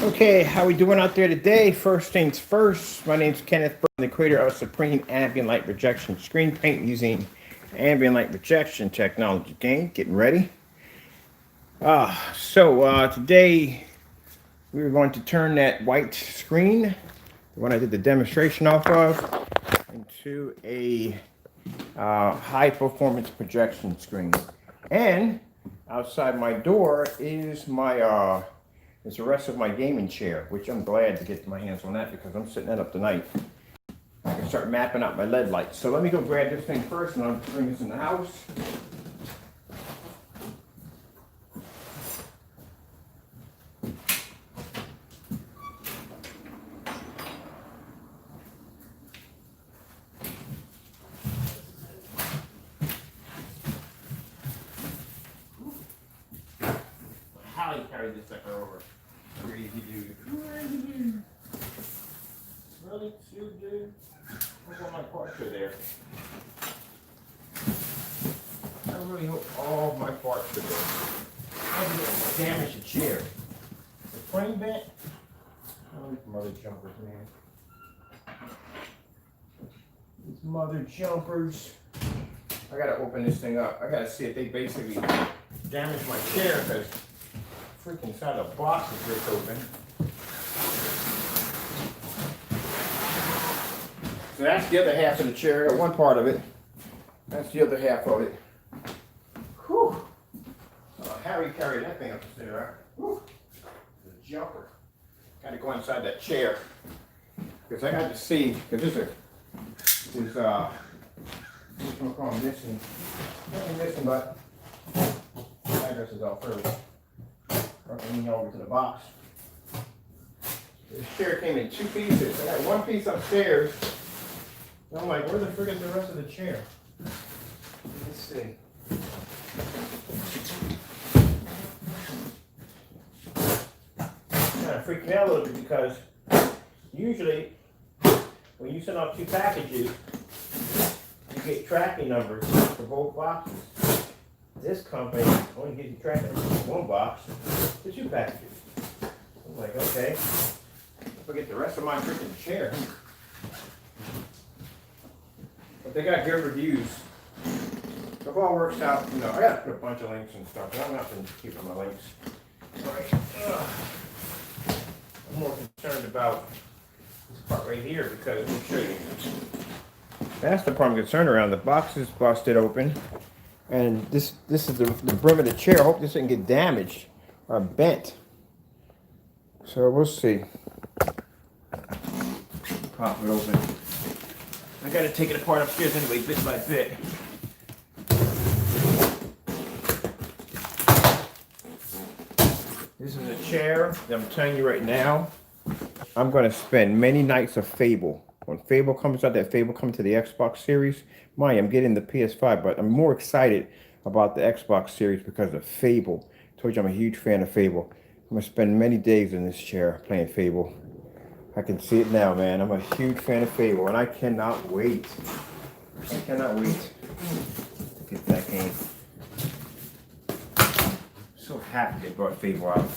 Okay, how we doing out there today? First things first, my name's Kenneth Burton, the creator of Supreme Ambient Light Rejection Screen Paint using ambient light rejection technology. Gang, getting ready. Today we're going to turn that white screen, the one I did the demonstration off of, into a high performance projection screen. And outside my door is my is the rest of my gaming chair, which I'm glad to get my hands on that because I'm setting that up tonight. I can start mapping out my LED lights. So let me go grab this thing first and I'll bring this in the house. How do you carry this sucker over? Crazy dude. Really? You, dude? Look at my parts are there. I really hope all of my parts are there. I didn't damage the chair. The frame bent. Oh, these mother jumpers, man. These mother jumpers. I gotta open this thing up. I gotta see if they basically damaged my chair because freaking side of the box is ripped open. So that's the other half of the chair. I got one part of it. That's the other half of it. Whew. Harry carried that thing up the stairs. Whew. The jumper. Got to go inside that chair because I got to see. Because there's what's going on missing. Nothing missing, but address is all through. Running over to the box. This chair came in two pieces. I got one piece upstairs. And I'm like, where the frick is the rest of the chair? Let's see. Kind of freaked me out a little bit because usually when you send out two packages, you get tracking numbers for both boxes. This company only gives you tracking numbers for one box for two packages. I'm like, okay, forget the rest of my freaking chair. But they got good reviews. So if all works out, you know, I gotta put a bunch of links and stuff, but I'm not gonna keep my links. Alright. I'm more concerned about this part right here because let me show you. That's the part I'm concerned around. The box is busted open. And this is the brim of the chair. I hope this didn't get damaged or bent. So we'll see. Pop it open. I gotta take it apart upstairs anyway, bit by bit. This is a chair that I'm telling you right now, I'm gonna spend many nights of Fable. When Fable comes out, that Fable comes to the Xbox series, I'm getting the PS5, but I'm more excited about the Xbox series because of Fable. I told you I'm a huge fan of Fable. I'm gonna spend many days in this chair playing Fable. I can see it now, man. I'm a huge fan of Fable, and I cannot wait. I cannot wait to get that game. I'm so happy they brought Fable out.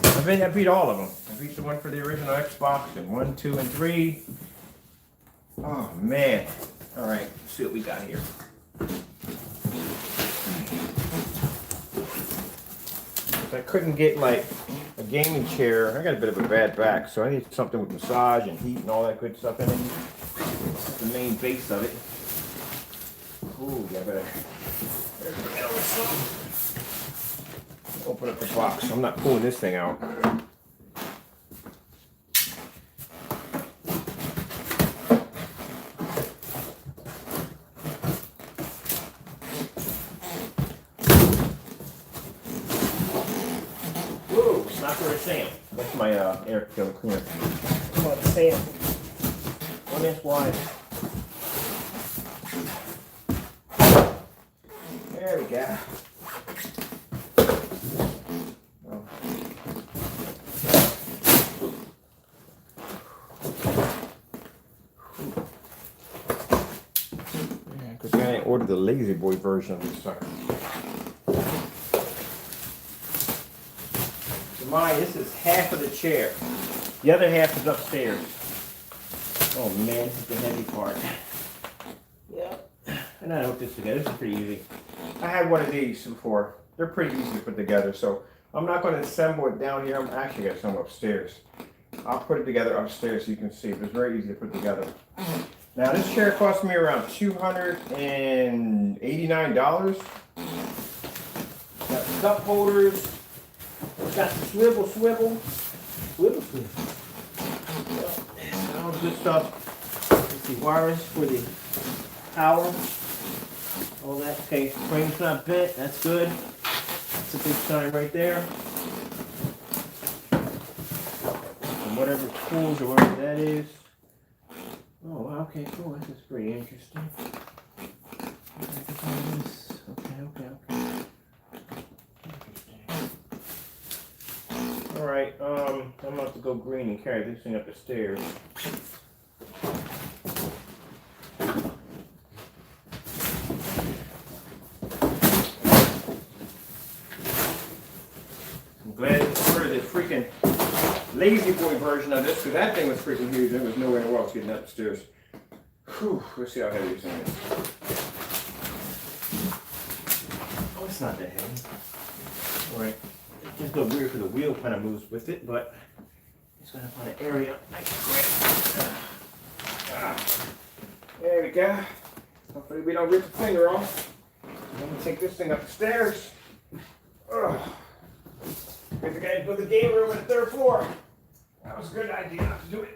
I beat all of them. I beat the one for the original Xbox, and 1, 2, and 3. Oh, man. All right, let's see what we got here. I couldn't get like a gaming chair. I got a bit of a bad back, so I need something with massage and heat and all that good stuff in it. That's the main base of it. Ooh, yeah, better open up the box. I'm not pulling this thing out. Not for a sand. That's my air cleaner. Come on, sand. 1 inch wide. There we go. Oh. Yeah, because I ordered the Lazy Boy version of this sucker. mine, this is half of the chair. The other half is upstairs. Oh man, this is the heavy part. Yep. And I hope this together. This is pretty easy. I had one of these before. They're pretty easy to put together, so I'm not going to assemble it down here. I'm actually going to assemble upstairs. I'll put it together upstairs so you can see. It's very easy to put together. Now this chair cost me around $289. Got cup holders. Got the swivel. Yep. And all good stuff. Let's see, wires for the power. All that. Okay, frame's not bent. That's good. That's a big sign right there. And whatever tools or whatever that is. Oh, wow, okay, cool. This is pretty interesting. Okay. All right, I'm gonna have to go green and carry this thing up the stairs. I'm glad it's sort of the freaking lazy boy version of this, because that thing was freaking huge. There was nowhere in the world getting up the stairs. Whew, let's see how heavy this thing is. Oh, it's not that heavy. All right. It's just a little weird because the wheel kind of moves with it, but it's going to find an area I can grab. There we go. Hopefully we don't rip the finger off. I'm going to take this thing up the stairs. Ugh. Because I got to go to the game room on the 3rd floor. That was a good idea not to do it.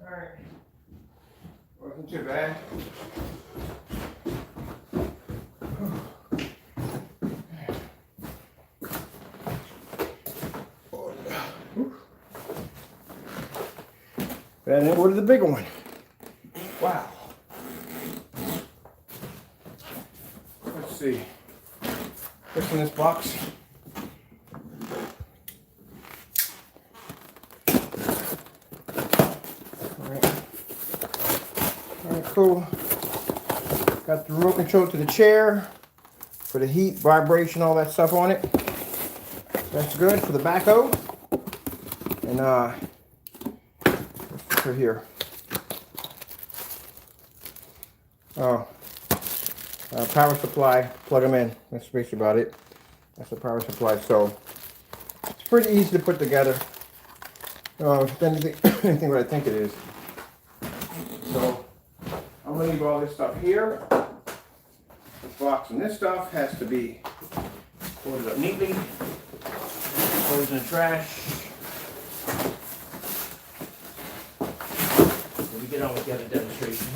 Alright. Wasn't too bad. And then what is the bigger one? Wow. Let's see. What's in this box? Cool. Got the remote control to the chair for the heat, vibration, all that stuff on it. That's good for the backhoe. And what's for here? Oh, power supply. Plug them in. That's basically about it. That's the power supply. So it's pretty easy to put together. Anything what I think it is. So I'm going to leave all this stuff here. This box and this stuff has to be folded up neatly. Goes in the trash. When we get on with the other demonstration.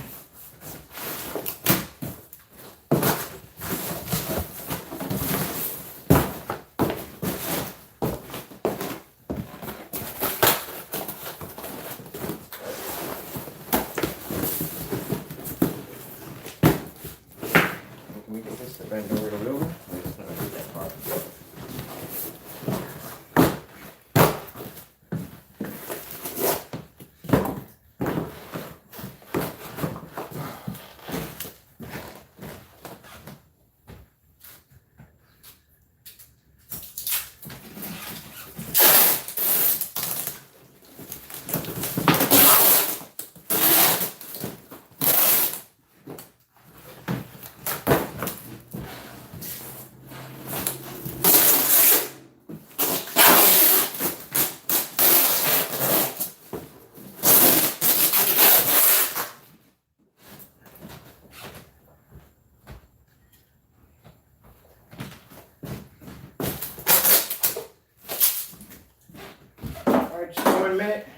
Just 1 minute.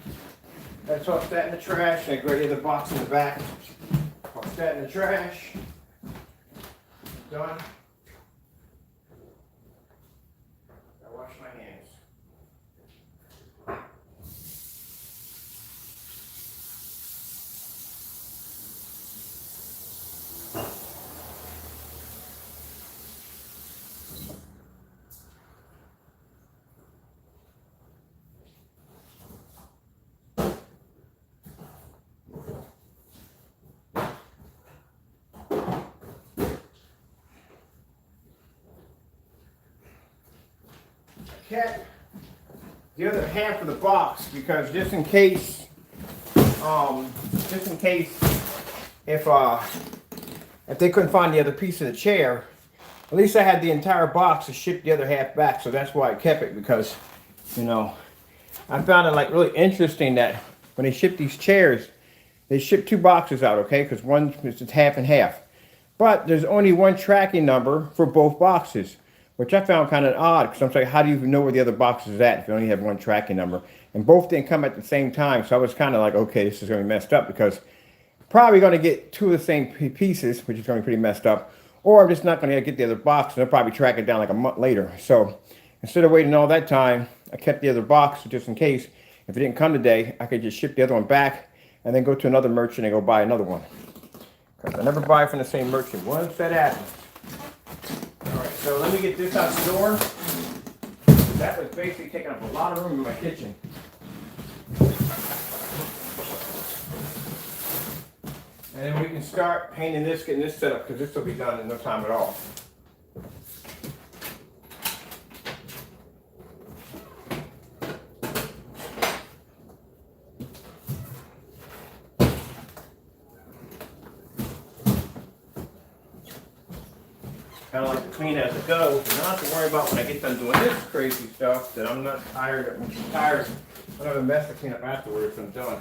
I toss that in the trash. I go to the box in the back. Toss that in the trash. Done. I wash my hands. kept the other half of the box because just in case if they couldn't find the other piece of the chair, at least I had the entire box to ship the other half back. So that's why I kept it, because, you know, I found it like really interesting that when they ship these chairs, they ship 2 boxes out, okay? Because one is just half and half. But there's only one tracking number for both boxes, which I found kind of odd, because I'm like, how do you even know where the other box is at if you only have one tracking number? And both didn't come at the same time, so I was kind of like, okay, this is going to be messed up, because probably going to get 2 of the same pieces, which is going to be pretty messed up, or I'm just not going to get the other box, and they'll probably track it down like a month later. So instead of waiting all that time, I kept the other box just in case. If it didn't come today, I could just ship the other one back and then go to another merchant and go buy another one. Because I never buy from the same merchant once that happens. Alright, so let me get this out the door. That was basically taking up a lot of room in my kitchen. And then we can start painting this, getting this set up, because this will be done in no time at all. Kind of like to clean as it goes, and not have to worry about when I get done doing this crazy stuff that I'm not tired. When I'm tired, I don't have a mess to clean up afterwards when I'm done.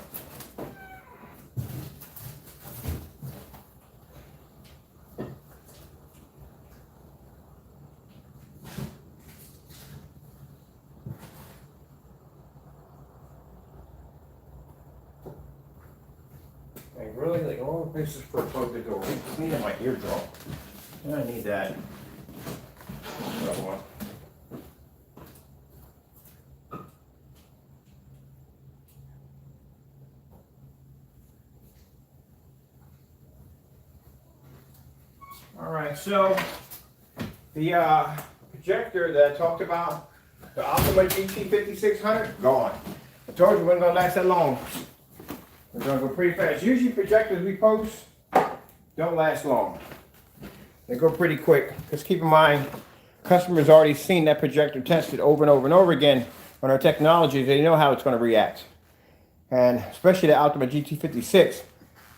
I really like all this is for a plug to go. Clean up my eardrum. I need that. Another one. All right, so the projector that I talked about, the Optima GT5600, gone. I told you it wasn't gonna last that long. We're gonna go pretty fast. Usually projectors we post don't last long. They go pretty quick, because keep in mind, customers already seen that projector tested over and over and over again on our technology. They know how it's going to react. And especially the Optima GT56,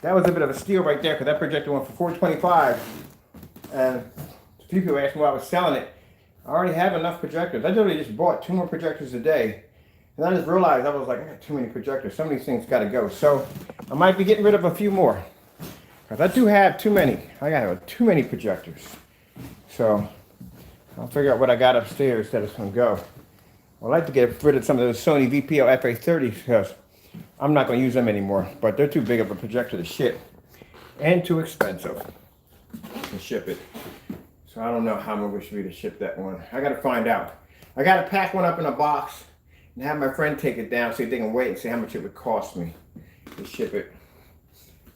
that was a bit of a steal right there, because that projector went for $425. And a few people asked me why I was selling it. I already have enough projectors. I literally just bought 2 more projectors a day. And I just realized, I was like, I got too many projectors. Some of these things got to go. So I might be getting rid of a few more. I do have too many. I got too many projectors. So I'll figure out what I got upstairs that is going to go. I'd like to get rid of some of those Sony VPL FA30s because I'm not going to use them anymore. But they're too big of a projector to ship. And too expensive to ship it. So I don't know how much it should be to ship that one. I got to find out. I got to pack one up in a box and have my friend take it down so they can wait and see how much it would cost me to ship it.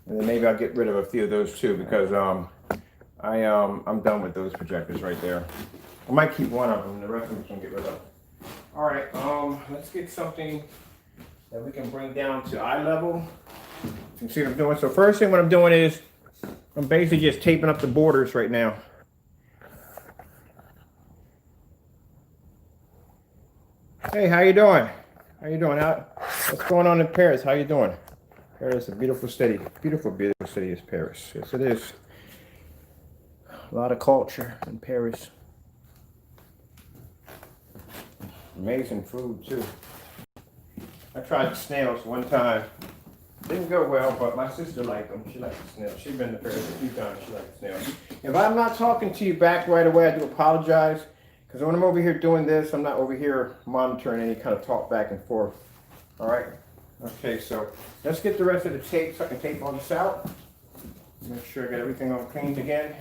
And then maybe I'll get rid of a few of those too, because I'm done with those projectors right there. I might keep one of them, and the rest of them can get rid of. All right, let's get something that we can bring down to eye level. You can see what I'm doing. So first thing what I'm doing is I'm basically just taping up the borders right now. Hey, how you doing? How you doing? What's going on in Paris? How you doing? Paris is a beautiful city. Beautiful, beautiful city is Paris. Yes, it is. A lot of culture in Paris. Amazing food, too. I tried snails one time. Didn't go well, but my sister liked them. She liked the snails. She's been to Paris a few times. She liked the snails. If I'm not talking to you back right away, I do apologize. Because when I'm over here doing this, I'm not over here monitoring any kind of talk back and forth. All right? Okay, so let's get the rest of the tape so I can tape all this out. Make sure I got everything all cleaned again.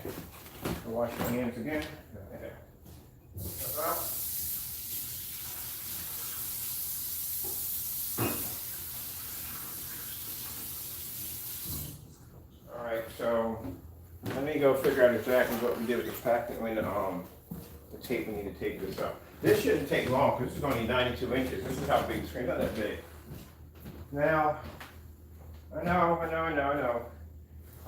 I'll wash my hands again. All right, so let me go figure out exactly what we did with this packet when the tape we need to tape this up. This shouldn't take long because it's only 92 inches. This is how big the screen, not that big. Now, I know.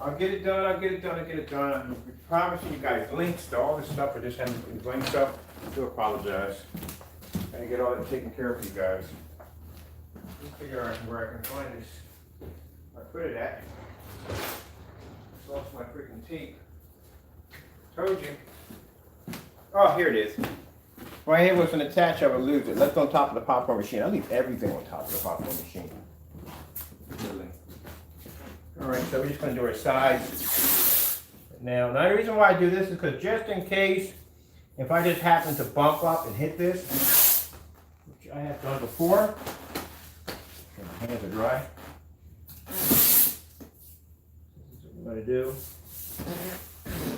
I'll get it done, I'm promising you guys links to all this stuff. I just haven't put links up. I do apologize. Trying to get all that taken care of for you guys. Let me figure out where I can find this. I put it at. Just lost my freaking tape. Told you. Oh, here it is. If my hand wasn't attached, I would lose it. Left on top of the popcorn machine. I leave everything on top of the popcorn machine. Really. Alright, so we're just going to do our sides. Now, the reason why I do this is because just in case, if I just happen to bump up and hit this, which I have done before, my hands are dry. This is what we're going to do.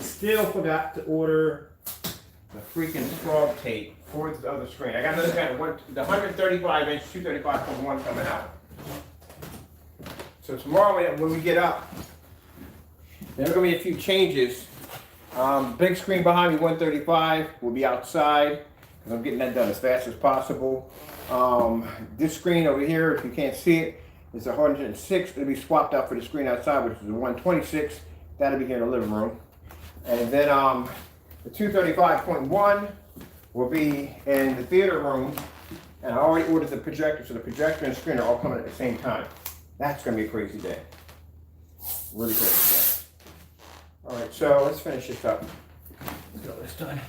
Still forgot to order the freaking frog tape for the other screen. I got another kind of the 135 inch 235.1 coming out. So tomorrow when we get up, there are going to be a few changes. Big screen behind me, 135, will be outside because I'm getting that done as fast as possible. This screen over here, if you can't see it, is 106. It'll be swapped out for the screen outside, which is a 126. That'll be here in the living room. And then the 235.1 will be in the theater room. And I already ordered the projector, so the projector and screen are all coming at the same time. That's going to be a crazy day. Really crazy day. All right, so let's finish this up. Let's get all this done.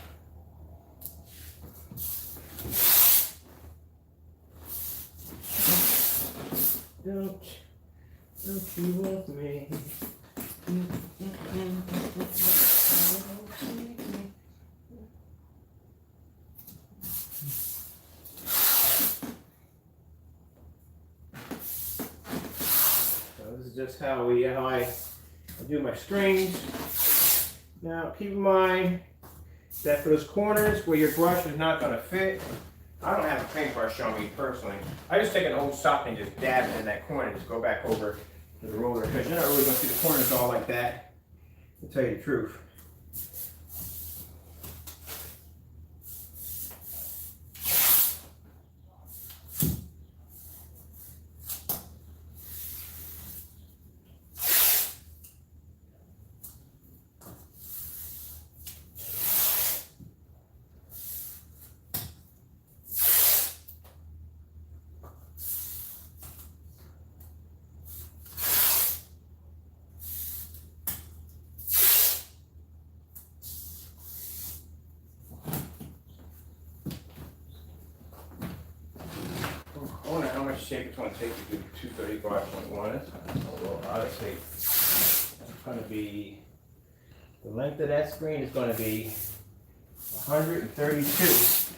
Don't you want me? So this is just how I do my screens. Now keep in mind that for those corners where your brush is not going to fit, I don't have a paintbrush on me personally. I just take an old sock and just dab it in that corner and just go back over to the roller because you're not really going to see the corners all like that, to tell you the truth. I wonder how much shape it's going to take to do 235.1. That's a little out of shape. It's going to be, the length of that screen is going to be 132.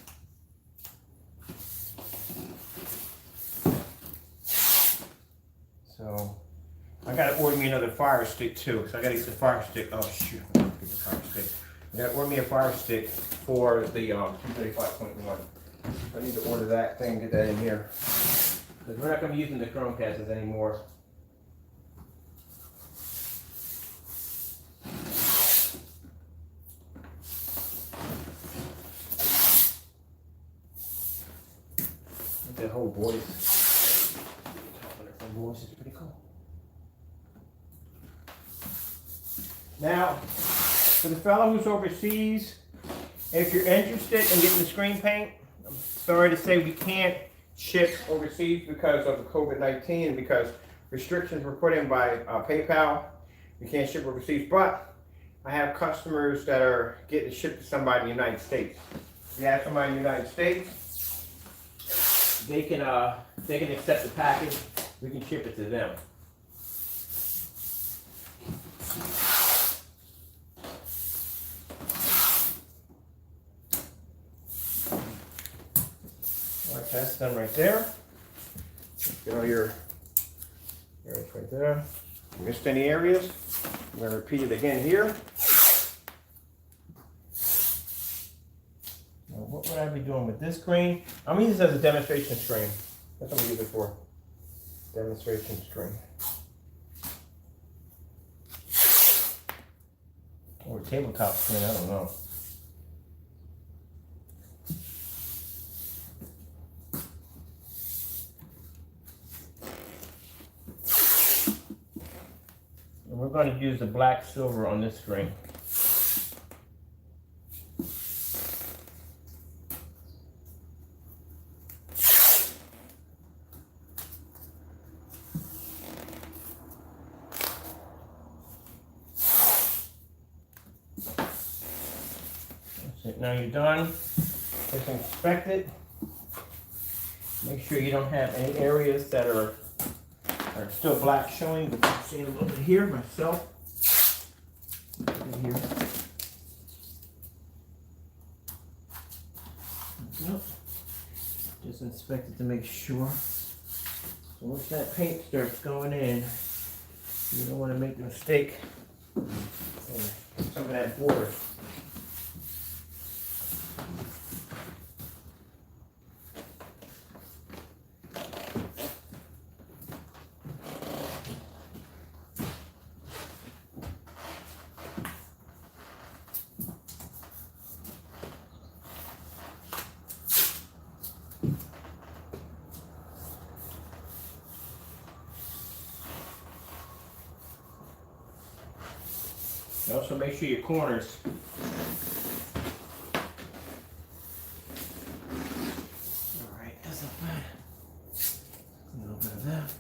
So I got to order me another fire stick too. So I got to get the fire stick. Oh shoot, I got to get the fire stick. I got to order me a fire stick for the 235.1. I need to order that thing, get that in here. Because we're not going to be using the Chromecasters anymore. That whole voice. That voice is pretty cool. Now, for the fellow who's overseas, if you're interested in getting the screen paint, I'm sorry to say we can't ship overseas because of the COVID-19 and because restrictions were put in by PayPal. We can't ship overseas, but I have customers that are getting shipped to somebody in the United States. If you have somebody in the United States, they can accept the package. We can ship it to them. Alright, that's done right there. Get all your areas right there. If you missed any areas, I'm going to repeat it again here. Now, what would I be doing with this screen? I'm going to use this as a demonstration screen. That's what I'm going to use it for. Demonstration screen. Or tabletop screen, I don't know. And we're going to use the black silver on this screen. Now you're done. Just inspect it. Make sure you don't have any areas that are still black showing, but I'm seeing a little bit here myself. Here. Nope. Just inspect it to make sure. So once that paint starts going in, you don't want to make the mistake of some of that border. Also make sure your corners alright, that's not bad. A little bit of that.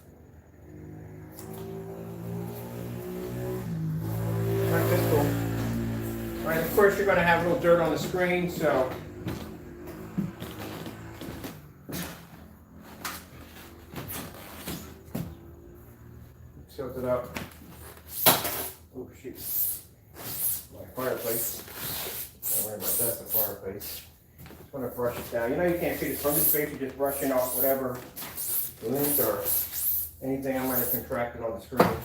Alright, that's cool. Alright, of course you're gonna have a little dirt on the screen, so tilt it up. Oh shoot. Fireplace. Don't worry about that, it's a fireplace. Just want to brush it down. You know you can't see this from this space, you're just brushing off whatever lint or anything I might have contracted on the screen.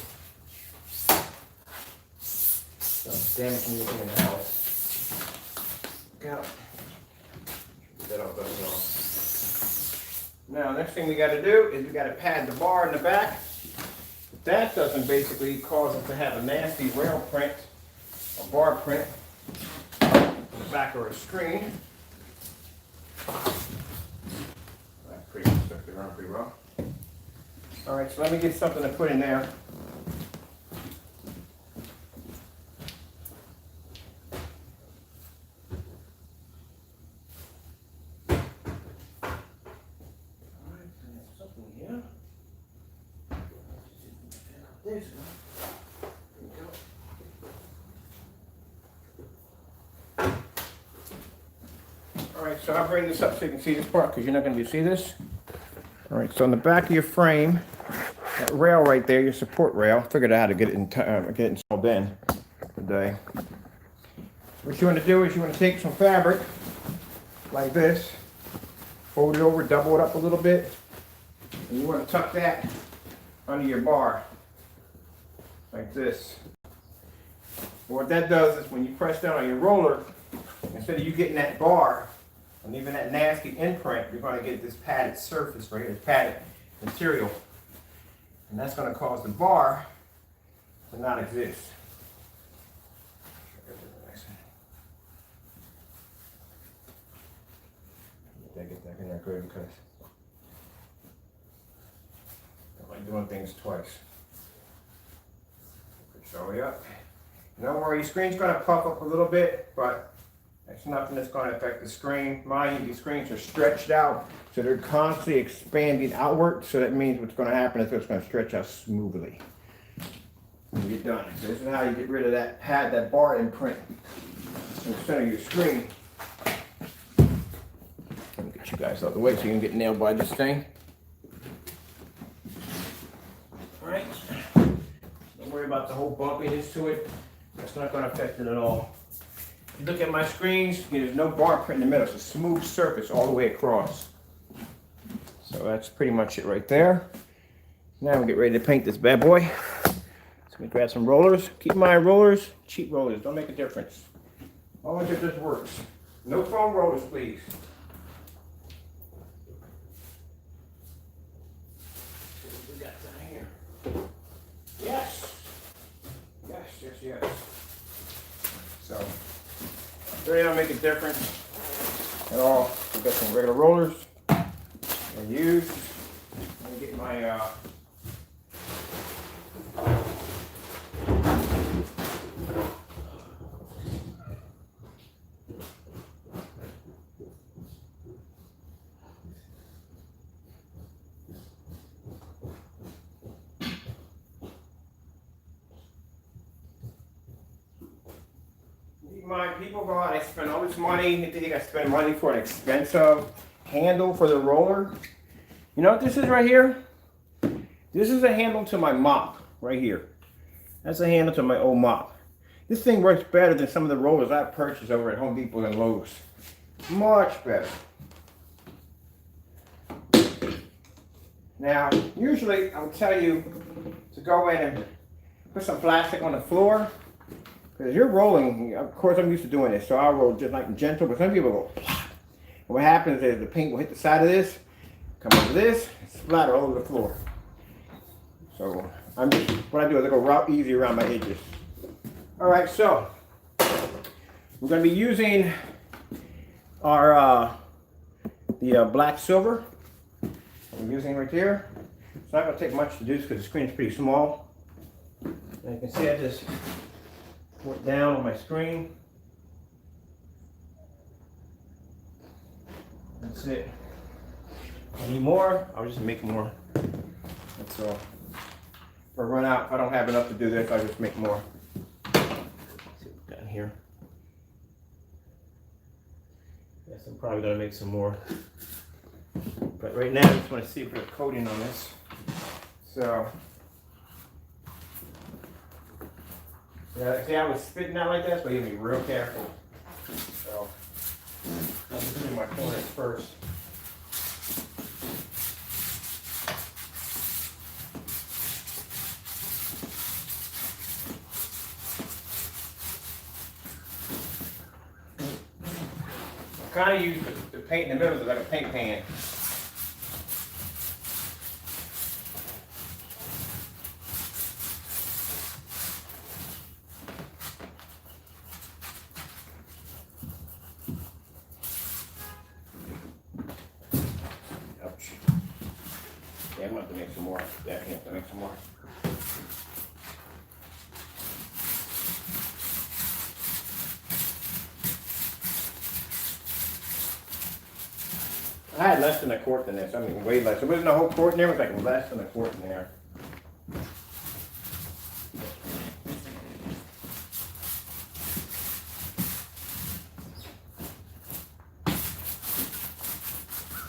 So damaging anything in the house. Look out. Get that all done off. Now next thing we got to do is we got to pad the bar in the back. That doesn't basically cause us to have a nasty rail print. A bar print on the back of our screen. That's pretty much stuck around pretty well. Alright, so let me get something to put in there. Alright, something here. There's one. Alright, so I'll bring this up so you can see this part because you're not going to see this. Alright, so on the back of your frame, that rail right there, your support rail, figured out how to get it installed in today. What you want to do is you want to take some fabric like this, fold it over, double it up a little bit, and you want to tuck that under your bar like this. What that does is when you press down on your roller, instead of you getting that bar and even that nasty imprint, you're going to get this padded surface right here, this padded material. And that's going to cause the bar to not exist. Get that in there good because I don't like doing things twice. So yeah. Don't worry, your screen's going to puff up a little bit, but that's nothing that's going to affect the screen. Mind you, these screens are stretched out, so they're constantly expanding outward. So that means what's going to happen is it's going to stretch out smoothly when you're done. So this is how you get rid of that pad, that bar imprint in the center of your screen. Let me get you guys out of the way so you can get nailed by this thing. All right. Don't worry about the whole bumpiness to it. That's not going to affect it at all. If you look at my screens, there's no bar print in the middle. It's a smooth surface all the way across. So that's pretty much it right there. Now we'll get ready to paint this bad boy. So we grab some rollers. Keep in mind, rollers, cheap rollers, don't make a difference. As long as it just works. No foam rollers, please. What we got down here? Yes. Yes, yes, yes. So, really don't make a difference at all. We've got some regular rollers I use. Let me get my my people go out, I spend all this money, they think I spend money for an expensive handle for the roller. You know what this is right here? This is a handle to my mop, right here. That's a handle to my old mop. This thing works better than some of the rollers I've purchased over at Home Depot and Lowe's. Much better. Now, usually I'll tell you to go in and put some plastic on the floor. Because you're rolling, of course I'm used to doing this, so I'll roll just like gentle, but some people go, and what happens is the paint will hit the side of this, come over this, and splatter all over the floor. So what I do is I go easy around my edges. All right, so we're going to be using our the Black Silver. I'm using right here. It's not going to take much to do because the screen is pretty small. And you can see I just put down on my screen. That's it. Any more? I'll just make more. That's all. If I run out, if I don't have enough to do this, I'll just make more. Let's see what we got in here. Yes, I'm probably gonna make some more. But right now, I just want to see if there's a coating on this. So, yeah, see, I was spitting out like that, so you have to be real careful. So, I'll just do my corners first. I kind of use the paint in the middle like a paint pan. Ouch. Yeah, I'm going to have to make some more. Definitely have to make some more. I had less than a quart in this. I mean, way less. It wasn't a whole quart in there. It was like less than a quart in there.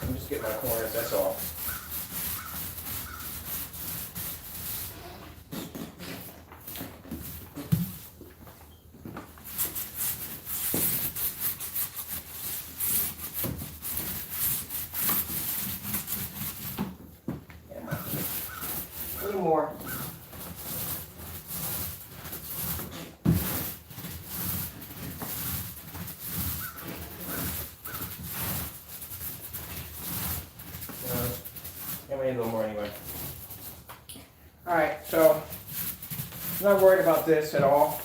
I'm just getting my corners. That's all. A little more. Yeah, we need a little more anyway. All right, so I'm not worried about this at all.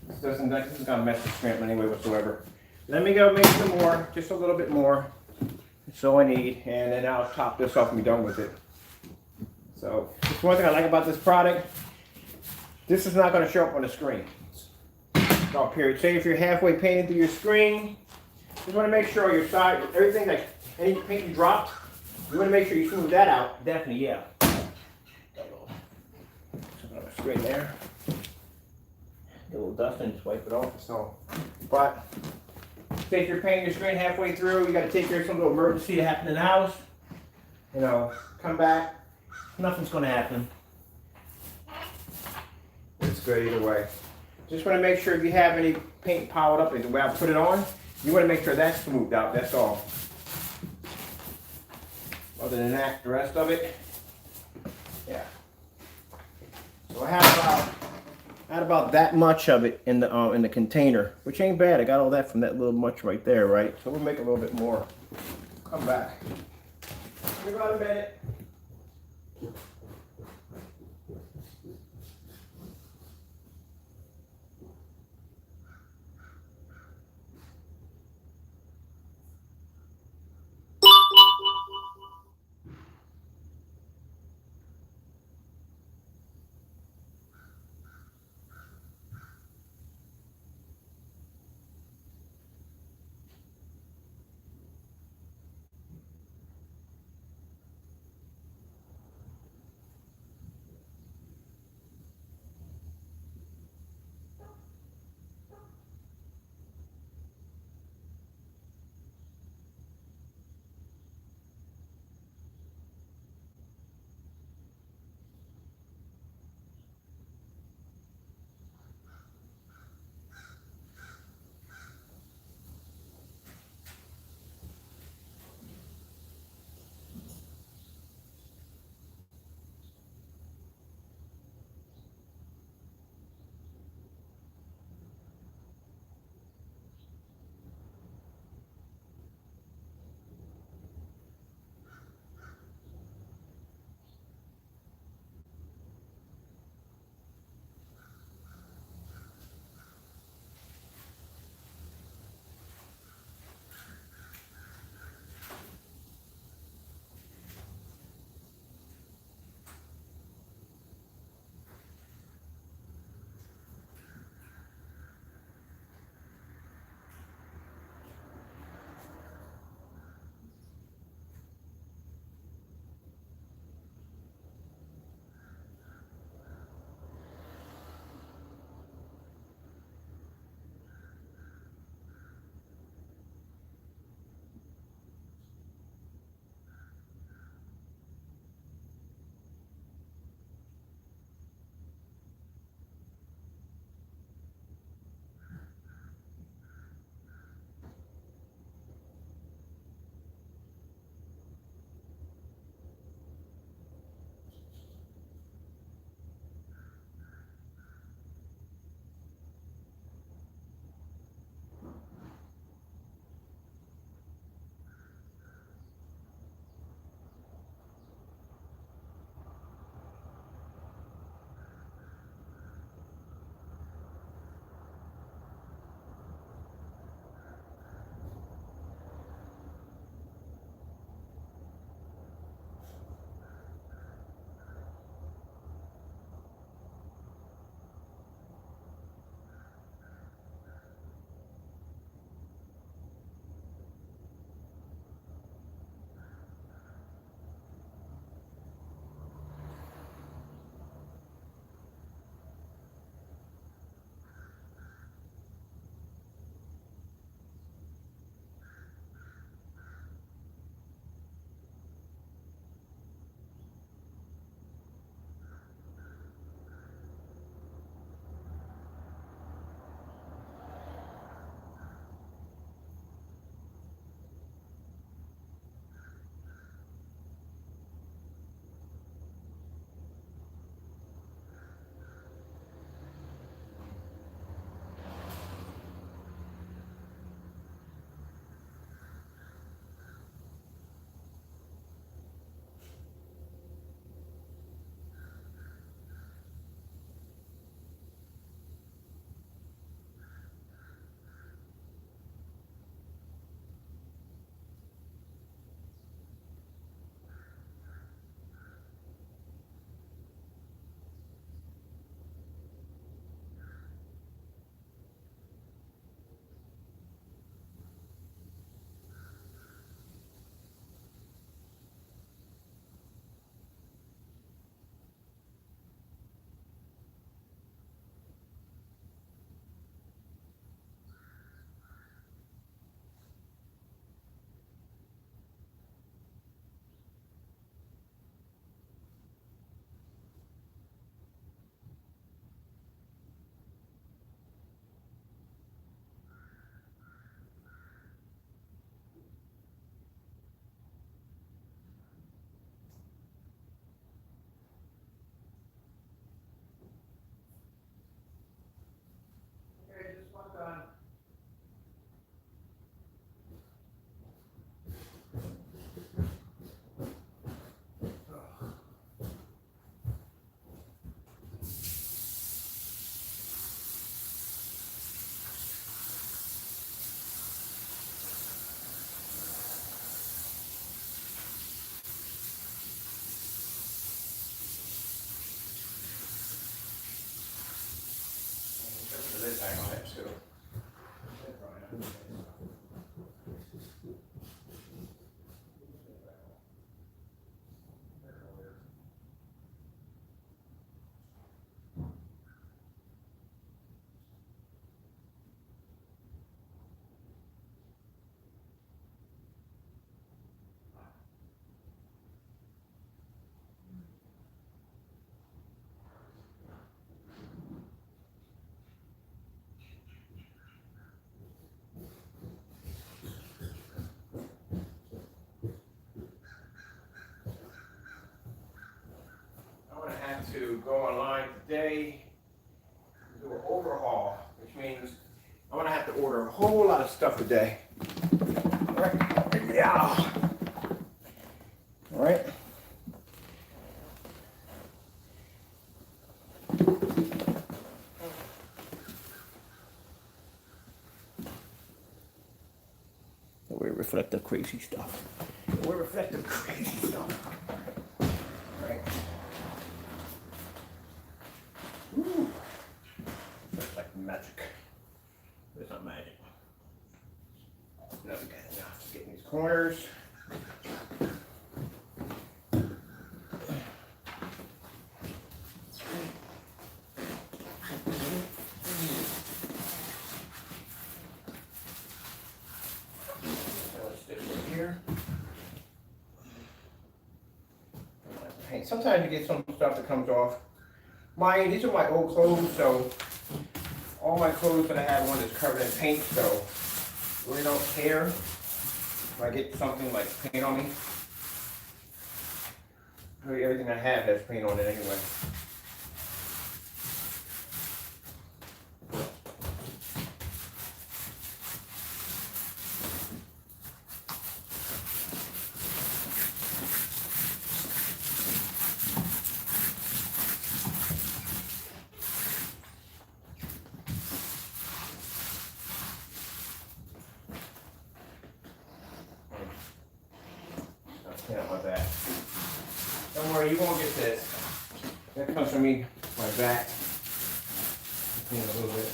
This isn't gonna mess the shrimp anyway whatsoever. Let me go make some more, just a little bit more. That's all I need, and then I'll top this off and be done with it. So, just one thing I like about this product, this is not going to show up on the screen. No, period. Say if you're halfway painting through your screen, you want to make sure your side, everything, like any paint you dropped, you want to make sure you smooth that out. Definitely, yeah. Straight there. Get a little dust and just wipe it off. So, but say if you're painting your screen halfway through, you got to take care of some little emergency that happened in the house. You know, come back. Nothing's going to happen. It's good either way. Just want to make sure if you have any paint piled up, the way I put it on, you want to make sure that's smoothed out. That's all. Other than that, the rest of it, yeah. So I had about that much of it in the container, which ain't bad. I got all that from that little much right there, right? So we'll make a little bit more. Come back. Give about a minute. to go online today and do an overhaul, which means I'm gonna have to order a whole lot of stuff today. All right, yeah. All right. We reflect the crazy stuff. We reflect the crazy stuff. All right. Woo. Looks like magic. It's not magic. No, we got enough. Just getting these corners. Here. Sometimes you get some stuff that comes off. These are my old clothes, so all my clothes that I have on is covered in paint, so I really don't care if I get something like paint on me. Everything I have has paint on it anyway. Out my back. Don't worry, you won't get this. That comes from me, my back. Clean it a little bit.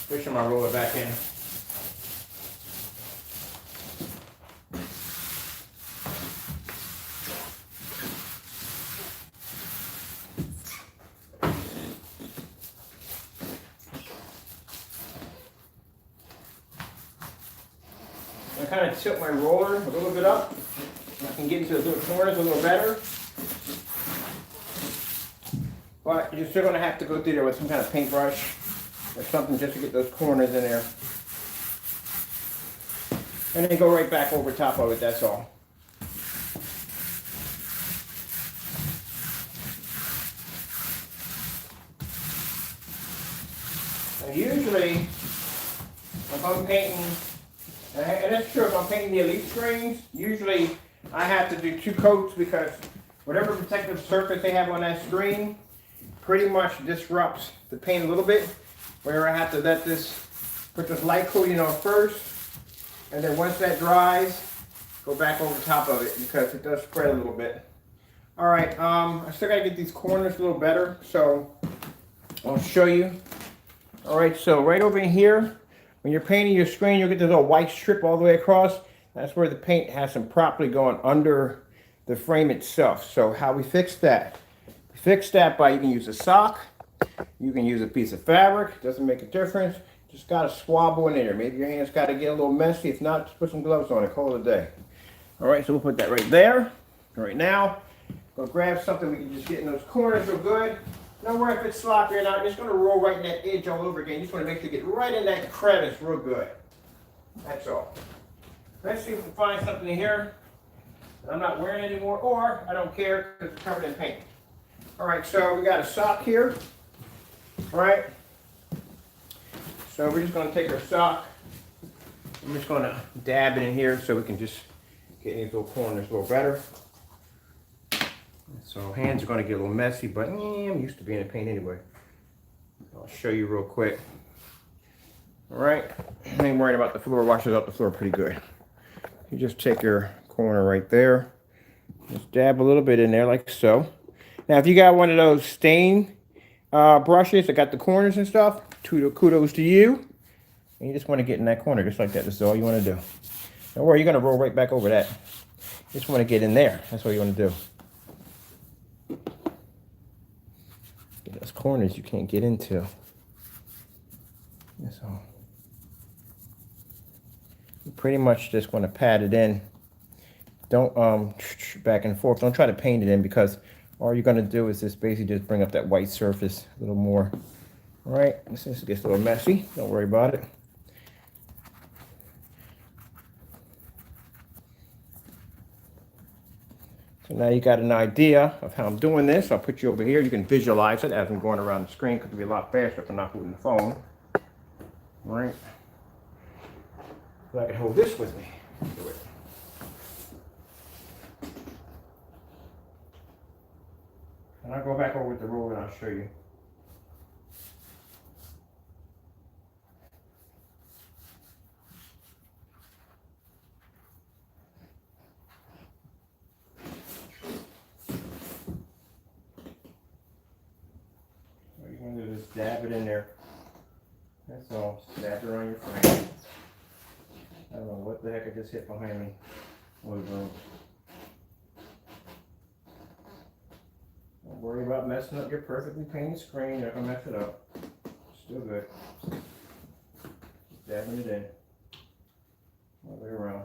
Pushing my roller back in. I kind of tilt my roller a little bit up. I can get into the little corners a little better. But you're still going to have to go through there with some kind of paintbrush or something just to get those corners in there. And then go right back over top of it, that's all. Now usually, if I'm painting, and that's true, if I'm painting the Elite screens, usually I have to do 2 coats because whatever protective surface they have on that screen pretty much disrupts the paint a little bit, where I have to put this light coating on first, and then once that dries, go back over top of it because it does spread a little bit. All right, I still gotta get these corners a little better, so I'll show you. All right, so right over in here, when you're painting your screen, you'll get this little white strip all the way across. That's where the paint hasn't properly gone under the frame itself. So how we fix that? We fix that by, you can use a sock, you can use a piece of fabric, doesn't make a difference. Just gotta swabble in there. Maybe your hands gotta get a little messy. If not, just put some gloves on and call it a day. All right, so we'll put that right there. Right now, go grab something we can just get in those corners real good. Don't worry if it's sloppy or not. I'm just going to roll right in that edge all over again. You just want to make sure you get right in that crevice real good. That's all. Let's see if we can find something in here that I'm not wearing anymore, or I don't care because it's covered in paint. All right, so we got a sock here. All right. So we're just going to take our sock. I'm just going to dab it in here so we can just get these little corners a little better. So hands are going to get a little messy, but I'm used to being in paint anyway. I'll show you real quick. All right, I ain't worried about the floor. Washes up the floor pretty good. You just take your corner right there. Just dab a little bit in there like so. Now, if you got one of those stain brushes that got the corners and stuff, kudos to you. And you just want to get in that corner just like that. That's all you want to do. Don't worry, you're going to roll right back over that. You just want to get in there. That's what you want to do. Those corners you can't get into. That's all. You pretty much just want to pat it in don't back and forth. Don't try to paint it in, because all you're gonna do is just basically just bring up that white surface a little more. All right, this gets a little messy. Don't worry about it. So now you got an idea of how I'm doing this. I'll put you over here. You can visualize it as I'm going around the screen, because it'll be a lot faster if I'm not holding the phone. All right. So I can hold this with me. Do it. And I'll go back over with the roller and I'll show you. What you're going to do is dab it in there. That's all. Just dab it around your frame. I don't know what the heck I just hit behind me. Don't worry about messing up your perfectly painted screen. You're not going to mess it up. Still good. Just dabbing it in. All the way around.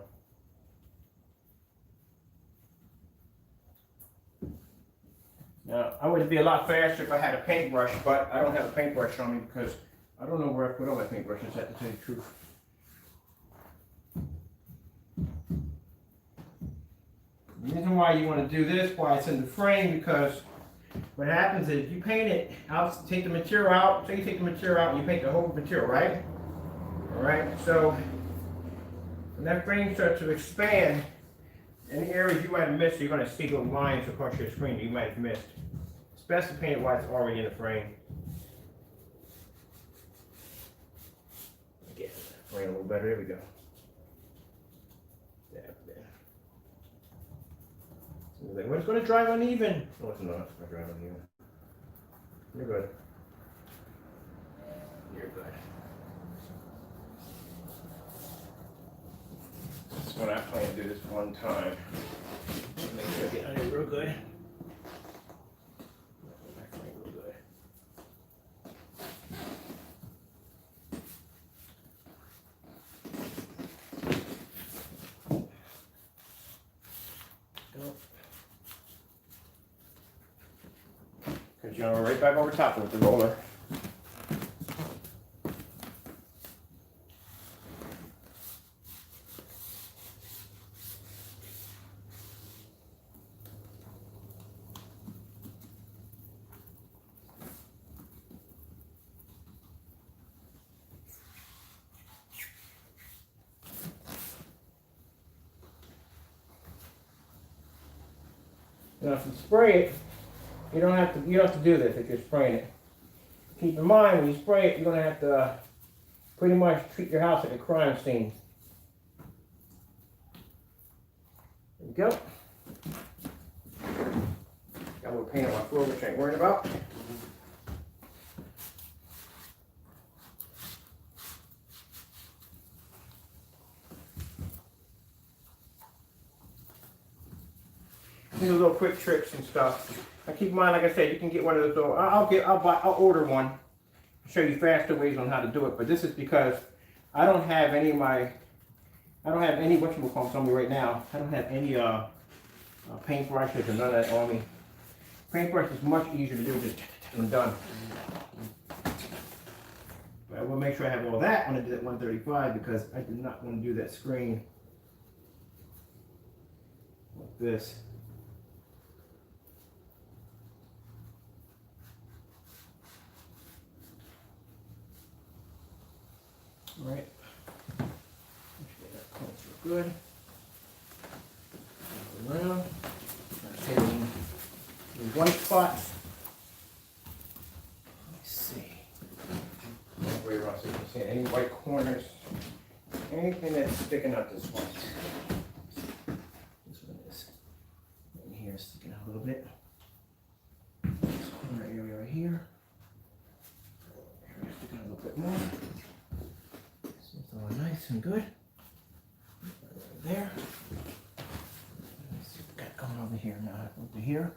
Now, I would be a lot faster if I had a paintbrush, but I don't have a paintbrush on me because I don't know where I put all my paintbrushes, to tell you the truth. The reason why you want to do this, why it's in the frame, because what happens is you paint it out, take the material out, so you take the material out and you paint the whole material, right? Alright, so when that frame starts to expand, any areas you might have missed, you're going to see little lines across your screen that you might have missed. It's best to paint it while it's already in the frame. Get the frame a little better, there we go. Well, it's going to dry uneven. No, it's not. It's going to dry uneven. You're good. You're good. This is what I plan to do this one time. Make sure I get on it real good. Real good. Because you're right back over top with the roller. Now, if you spray it, you don't have to do this if you're spraying it. Keep in mind, when you spray it, you're going to have to pretty much treat your house like a crime scene. There you go. Got a little paint on my floor, which I ain't worried about. These are little quick tricks and stuff. Now keep in mind, like I said, you can get one of those. I'll order one. I'll show you faster ways on how to do it. But this is because I don't have any whatchamacallits on me right now. I don't have any paintbrushes or none of that on me. Paintbrush is much easier to do, just and done. But I will make sure I have all that when I do that 135, because I do not want to do that screen like this. All right. Make sure that comes real good. Around. These white spots. Let's see. That way around so you can see any white corners. Anything that's sticking out this white. This one is in here, sticking out a little bit. This corner area right here. Sticking out a little bit more. All nice and good. Right there. Let's see what we got going over here now. Over here.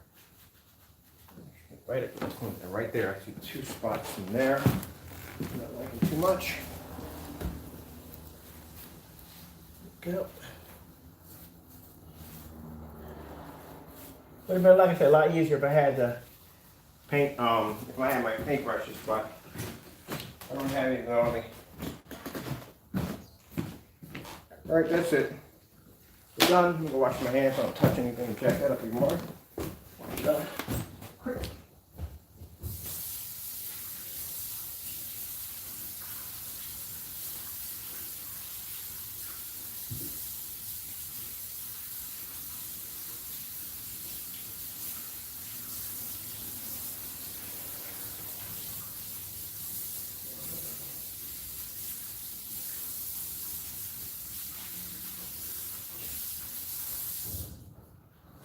Right at the corner, right there. I see 2 spots in there. Not liking too much. Go. Would have been, like I said, a lot easier if I had the paint, if I had my paintbrushes, but I don't have anything on me. All right, that's it. We're done. I'm gonna go wash my hands so I don't touch anything and jack that up even more. Done. Quick.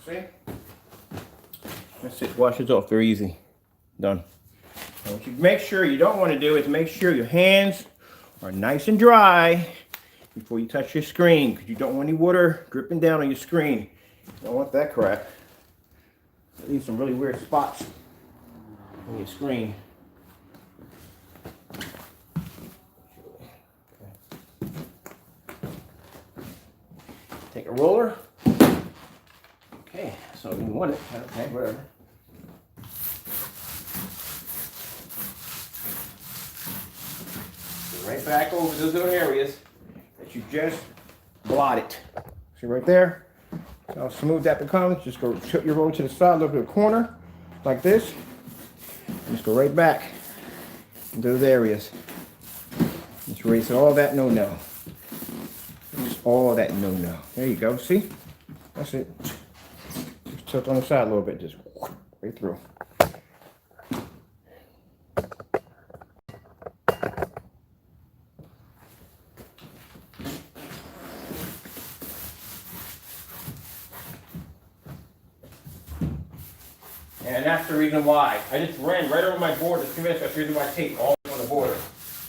See? That's it. Wash it off. Very easy. Done. Now what you make sure you don't want to do is make sure your hands are nice and dry before you touch your screen, because you don't want any water dripping down on your screen. You don't want that crap. It leaves some really weird spots on your screen. Okay. Take a roller. Okay, so you want it. Okay, whatever. Go right back over those little areas that you just blotted. See right there? So how smooth that becomes. Just go tilt your roller to the side, look at the corner, like this. And just go right back into those areas. Just erase all that no-no. Just all that no-no. There you go, see? That's it. Just tilt on the side a little bit, just right through. And that's the reason why. I just ran right over my board. That's the reason why I tape all on the border.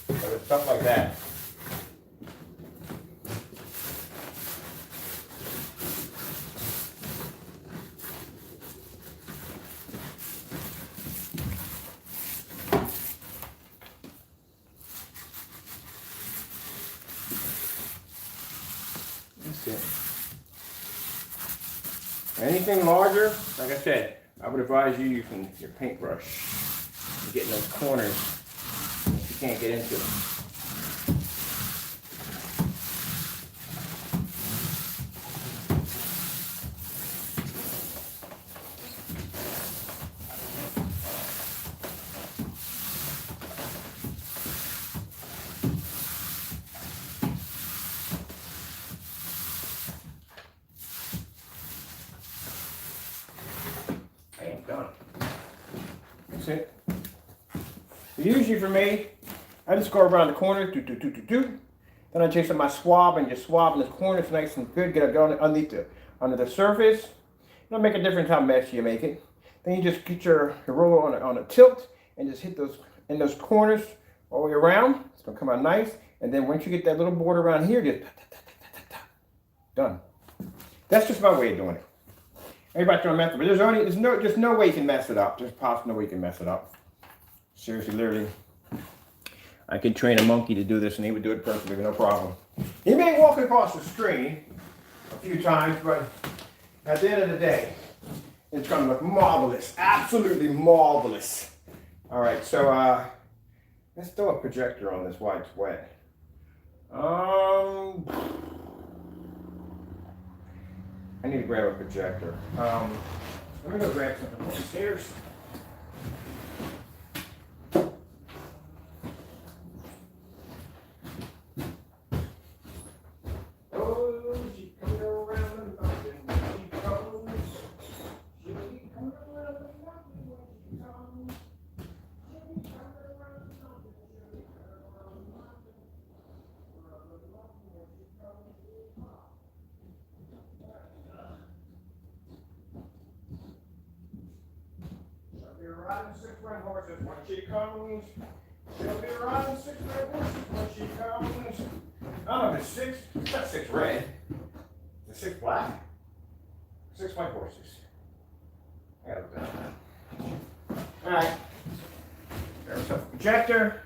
So it's stuff like that. That's it. Anything larger, like I said, I would advise you using your paintbrush and getting those corners you can't get into them. Done. That's it. Usually for me, I just go around the corner, Then I take some of my swab and just swab in the corners nice and good. Get it going under the surface. It'll make a difference how messy you make it. Then you just get your roller on a tilt and just hit those in those corners all the way around. It's gonna come out nice. And then once you get that little border around here, just done. That's just my way of doing it. Everybody's throwing method, but there's no way you can mess it up. There's possibly no way you can mess it up. Seriously, literally. I could train a monkey to do this and he would do it perfectly, no problem. He may walk across the screen a few times, but at the end of the day, it's gonna look marvelous. Absolutely marvelous. All right, so let's throw a projector on this while it's wet. I need to grab a projector. Let me go grab something upstairs. Oh, she coming around the mountain. She comes. She coming around the mountain when she comes. She coming around the mountain. She coming around the mountain. Around the mountain when she comes. She'll be riding 6 red horses when she comes. She'll be riding 6 red horses when she comes. I don't know if it's 6. It's not 6 red. Is it 6 black? 6 white horses. I gotta look that up. Alright. There's a projector.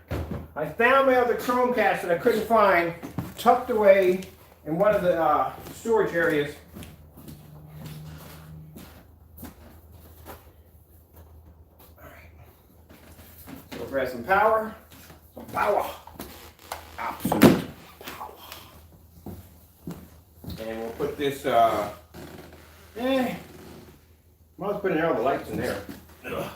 I found my other Chromecast that I couldn't find tucked away in one of the storage areas. Grab some power. Some power. Absolute power. And we'll put this, might as well put in all the lights in there. Ugh.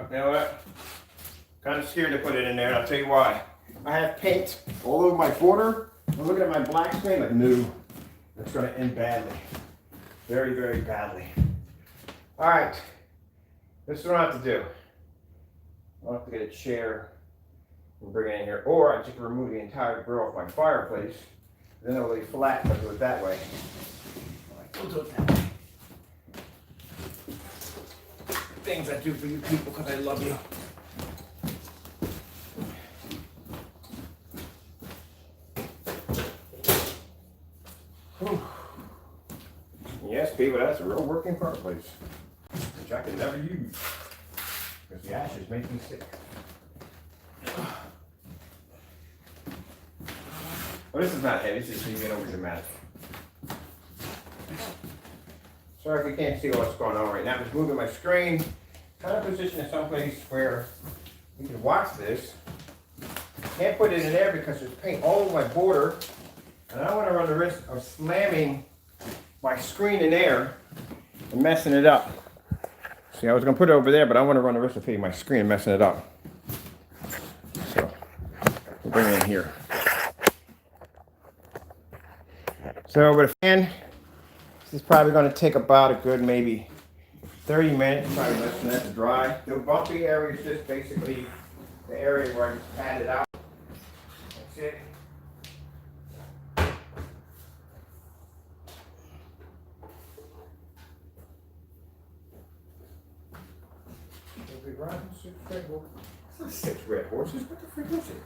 You know what? Kind of scared to put it in there, and I'll tell you why. I have paint all over my border. I'm looking at my black screen like, no, that's going to end badly. Very, very badly. All right, this is what I have to do. I'll have to get a chair and bring it in here, or I just remove the entire grill off my fireplace. Then it'll lay flat if I do it that way. We'll do it that way. Things I do for you people because I love you. Whew. Yes, people, that's a real working fireplace, which I can never use because the ashes make me sick. Well, this is not heavy, this is just being over dramatic. Sorry if you can't see what's going on right now. I'm just moving my screen, kind of positioned in some place where you can watch this. Can't put it in there because there's paint all over my border, and I don't want to run the risk of slamming my screen in there and messing it up. See, I was going to put it over there, but I want to run the risk of hitting my screen and messing it up. So, we'll bring it in here. So, with a fan, this is probably going to take about a good maybe 30 minutes, probably less than that to dry. The bumpy area is just basically the area where I just pat it out. That's it. It's not 6 red horses. What the frick is it?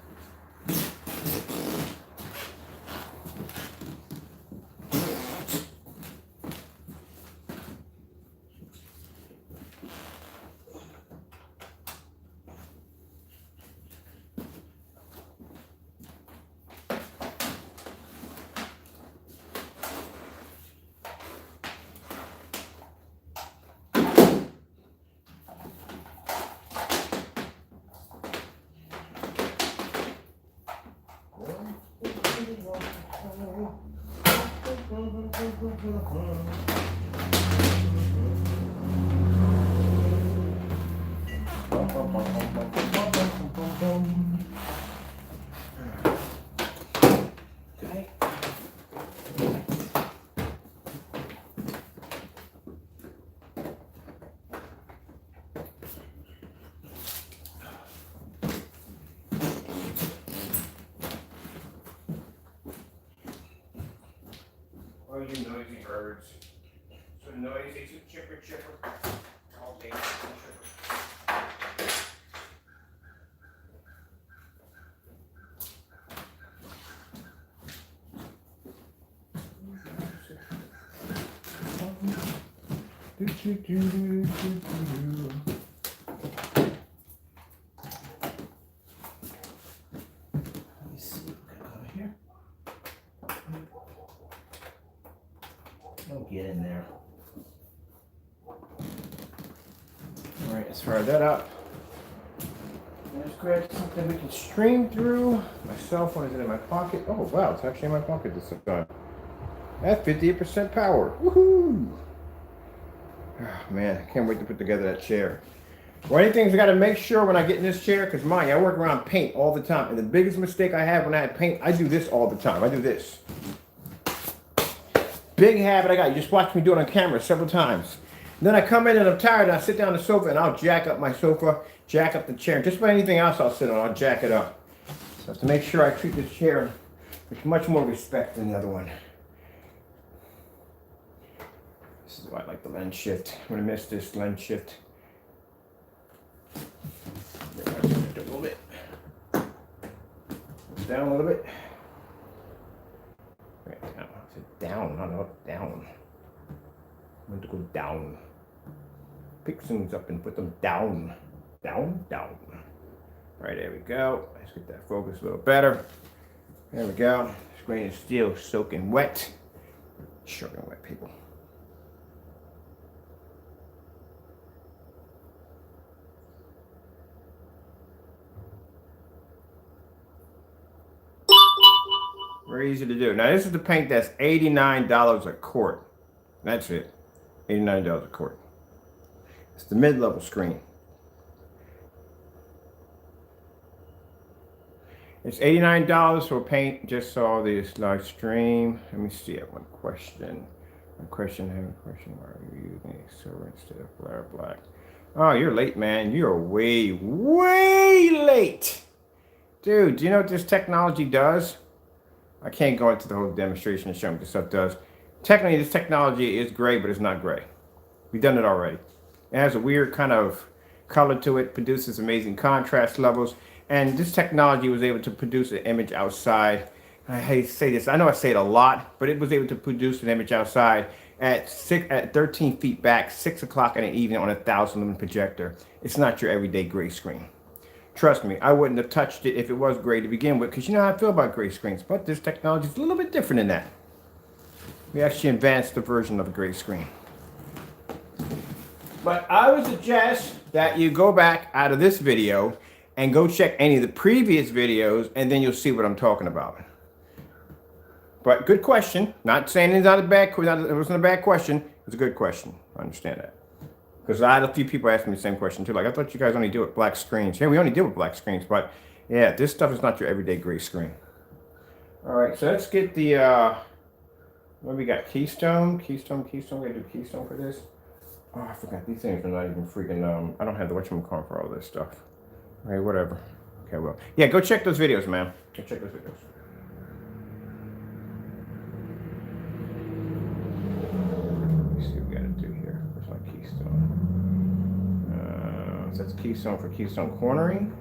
Oh, you noisy birds. So noisy, so chipper, chipper. All day, chipper. Let me see what can come here. Don't get in there. Alright, let's fire that up. Let's grab something we can stream through. My cell phone is in my pocket. Oh wow, it's actually in my pocket this time. That's 58% power. Woohoo! Oh, man, I can't wait to put together that chair. One of the things I got to make sure when I get in this chair, because mind you, I work around paint all the time, and the biggest mistake I have when I had paint, I do this all the time. I do this. Big habit I got. You just watch me do it on camera several times. And then I come in and I'm tired, and I sit down on the sofa, and I'll jack up my sofa, jack up the chair. Just about anything else I'll sit on, I'll jack it up. So I have to make sure I treat this chair with much more respect than the other one. This is why I like the lens shift. I'm going to miss this lens shift. Do a little bit. Down a little bit. Right down. I said down, not up, down. I'm going to go down. pixels up and put them down. Down, down. All right, there we go. Let's get that focus a little better. There we go. Screen is still soaking wet. Soaking wet, people. Very easy to do. Now, this is the paint that's $89 a quart. That's it. $89 a quart. It's the mid-level screen. It's $89 for paint. Just saw this live stream. Let me see. I have one question. Why are you using a silver instead of black? Oh, you're late, man. You're way, way late. Dude, do you know what this technology does? I can't go into the whole demonstration and show you what this stuff does. Technically, this technology is gray, but it's not gray. We've done it already. It has a weird kind of color to it, produces amazing contrast levels, and this technology was able to produce an image outside. I hate to say this, I know I say it a lot, but it was able to produce an image outside at 13 feet back, 6 o'clock in the evening on a 1,000 lumen projector. It's not your everyday gray screen. Trust me, I wouldn't have touched it if it was gray to begin with, because you know how I feel about gray screens, but this technology is a little bit different than that. We actually advanced the version of a gray screen. But I would suggest that you go back out of this video and go check any of the previous videos, and then you'll see what I'm talking about. But good question. Not saying it's not a bad question. It wasn't a bad question. It's a good question. I understand that. Because I had a few people asking me the same question too. Like, I thought you guys only deal with black screens. Yeah, we only deal with black screens. But yeah, this stuff is not your everyday gray screen. All right, so let's get the, what we got? Keystone. We gotta do Keystone for this. Oh, I forgot. These things are not even freaking, I don't have the whatchamacallit for all this stuff. All right, whatever. Okay, well. Yeah, go check those videos, man. Go check those videos. Let's see what we gotta do here. Where's my Keystone? So that's Keystone for Keystone cornering?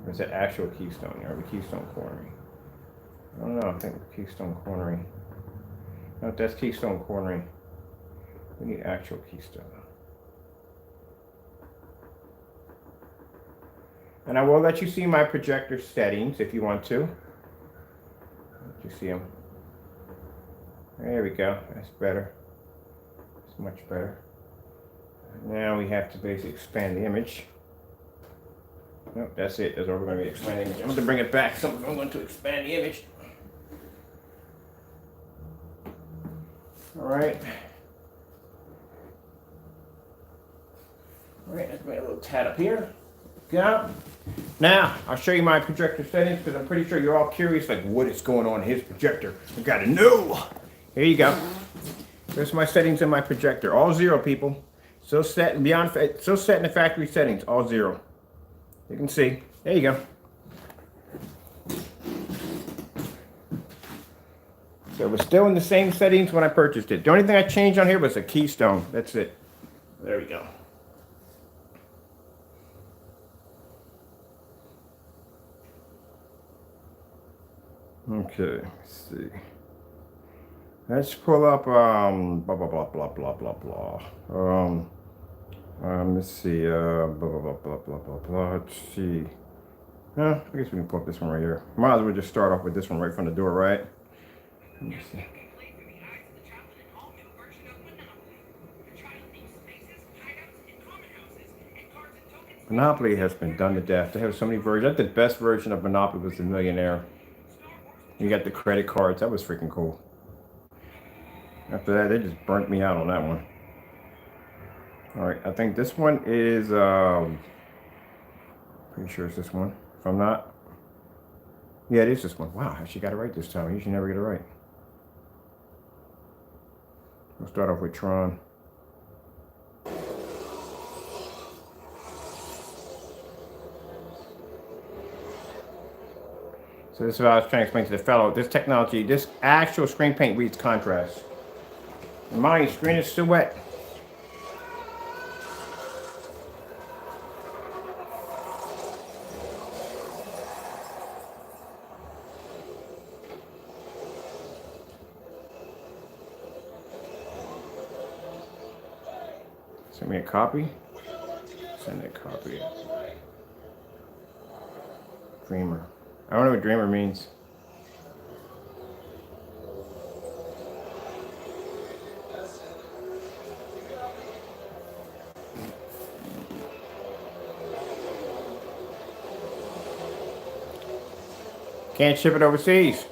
Or is that actual Keystone? Or the Keystone cornering? I don't know. I think Keystone cornering. No, that's Keystone cornering. We need actual Keystone. And I will let you see my projector settings if you want to. Let you see them. There we go. That's better. It's much better. Now we have to basically expand the image. Nope, that's it. That's what we're going to be expanding the image. I'm going to bring it back. So I'm going to expand the image. All right. All right, let's bring a little tad up here. Go. Now, I'll show you my projector settings because I'm pretty sure you're all curious, like, what is going on in his projector? I gotta know. Here you go. There's my settings in my projector. All 0, people. So set in the factory settings. All 0. You can see. There you go. So we're still in the same settings when I purchased it. The only thing I changed on here was a Keystone. That's it. There we go. Okay, let's see. Let's pull up blah blah blah blah blah blah blah. Let's see blah blah blah blah blah blah blah. Let's see. I guess we can pull up this one right here. Might as well just start off with this one right from the door, right? Let me see. Monopoly has been done to death. They have so many versions. I think the best version of Monopoly was the Millionaire. You got the credit cards. That was freaking cool. After that, they just burnt me out on that one. All right, I think this one is, pretty sure it's this one. If I'm not, yeah, it is this one. Wow, I actually got it right this time. I usually never get it right. We'll start off with Tron. So this is what I was trying to explain to the fellow. This technology, this actual screen paint reads contrast. And my screen is still wet. Send me a copy. Send a copy. Dreamer. I don't know what dreamer means. Can't ship it overseas.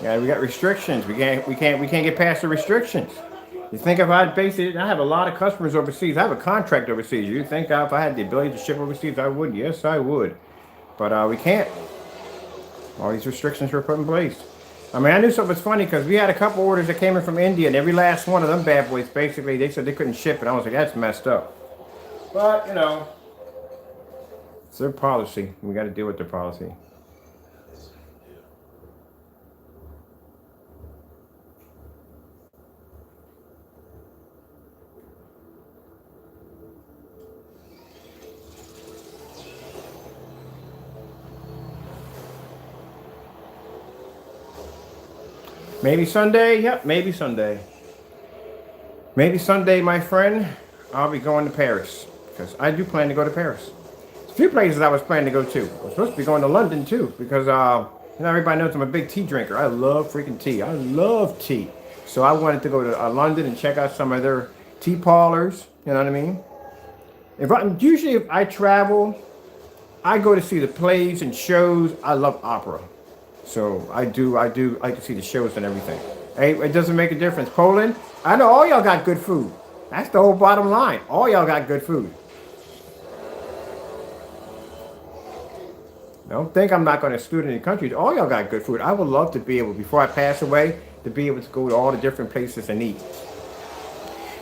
Yeah, we got restrictions. We can't get past the restrictions. You think if I'd basically, I have a lot of customers overseas. I have a contract overseas. You think if I had the ability to ship overseas, I would? Yes, I would. But we can't. All these restrictions were put in place. I mean, I knew something was funny because we had a couple orders that came in from India, and every last one of them bad boys, basically, they said they couldn't ship it. I was like, that's messed up. But, you know, it's their policy. We got to deal with their policy. Maybe Sunday? Yep, maybe Sunday. Maybe Sunday, my friend, I'll be going to Paris. Because I do plan to go to Paris. There's a few places I was planning to go to. I was supposed to be going to London too. Because, you know, everybody knows I'm a big tea drinker. I love freaking tea. I love tea. So I wanted to go to London and check out some of their tea parlors. You know what I mean? Usually if I travel, I go to see the plays and shows. I love opera. So I do like to see the shows and everything. Hey, it doesn't make a difference. Poland, I know all y'all got good food. That's the whole bottom line. All y'all got good food. Don't think I'm not going to exclude any countries. All y'all got good food. I would love to be able, before I pass away, to be able to go to all the different places and eat.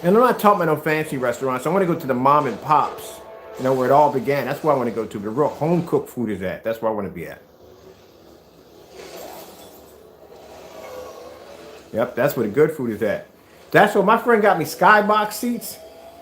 And I'm not talking about no fancy restaurants. I want to go to the mom and pops. You know, where it all began. That's where I want to go to. The real home cooked food is at. That's where I want to be at. Yep, that's where the good food is at. That's what my friend got me skybox seats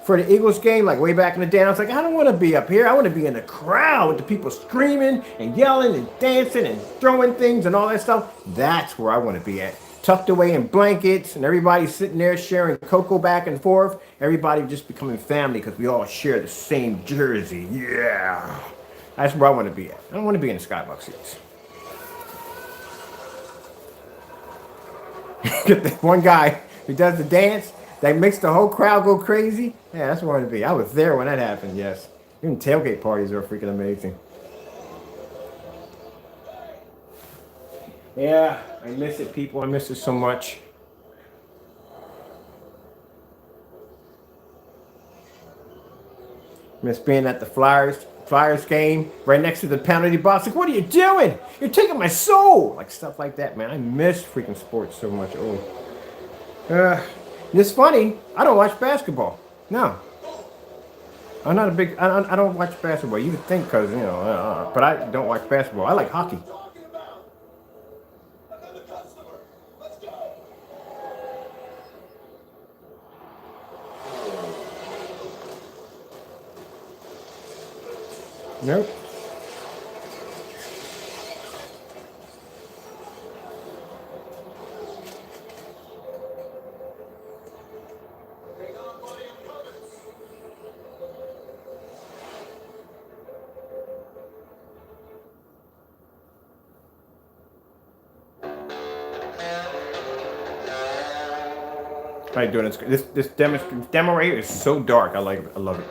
for the Eagles game, like way back in the day. And I was like, I don't want to be up here. I want to be in the crowd with the people screaming and yelling and dancing and throwing things and all that stuff. That's where I want to be at. Tucked away in blankets and everybody sitting there sharing cocoa back and forth. Everybody just becoming family because we all share the same jersey. Yeah. That's where I want to be at. I don't want to be in the skybox seats. Get the one guy who does the dance that makes the whole crowd go crazy. Yeah, that's where I want to be. I was there when that happened, yes. Even tailgate parties are freaking amazing. Yeah, I miss it, people. I miss it so much. Miss being at the Flyers game right next to the penalty box. Like, what are you doing? You're taking my soul. Like stuff like that, man. I miss freaking sports so much. It's funny. I don't watch basketball. No. I'm not a big. I don't watch basketball. You would think because, you know, but I don't watch basketball. I like hockey. Nope. How you doing? This demo right here is so dark. I like it. I love it.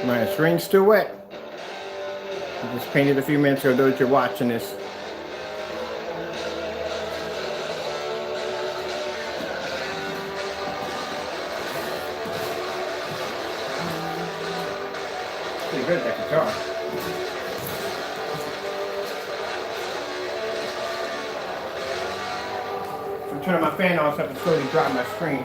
My screen's still wet. I just painted a few minutes ago, those you're watching this. pretty good at that guitar. So I'm turning my fan on so I can slowly drop my screen.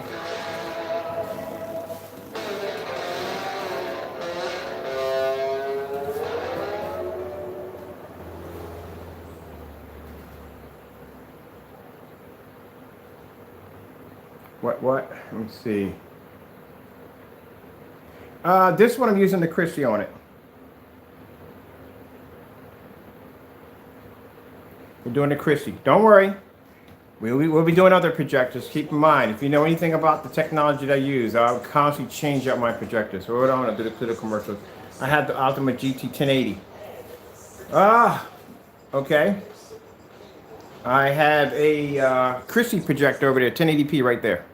What? Let me see. This one I'm using the Christie on it. We're doing the Christie. Don't worry. We'll be doing other projectors. Keep in mind, if you know anything about the technology that I use, I'll constantly change out my projectors. Hold on, I'll do the commercials. I had the Ultimate GT 1080. Okay. I have a Christie projector over there, 1080p right there.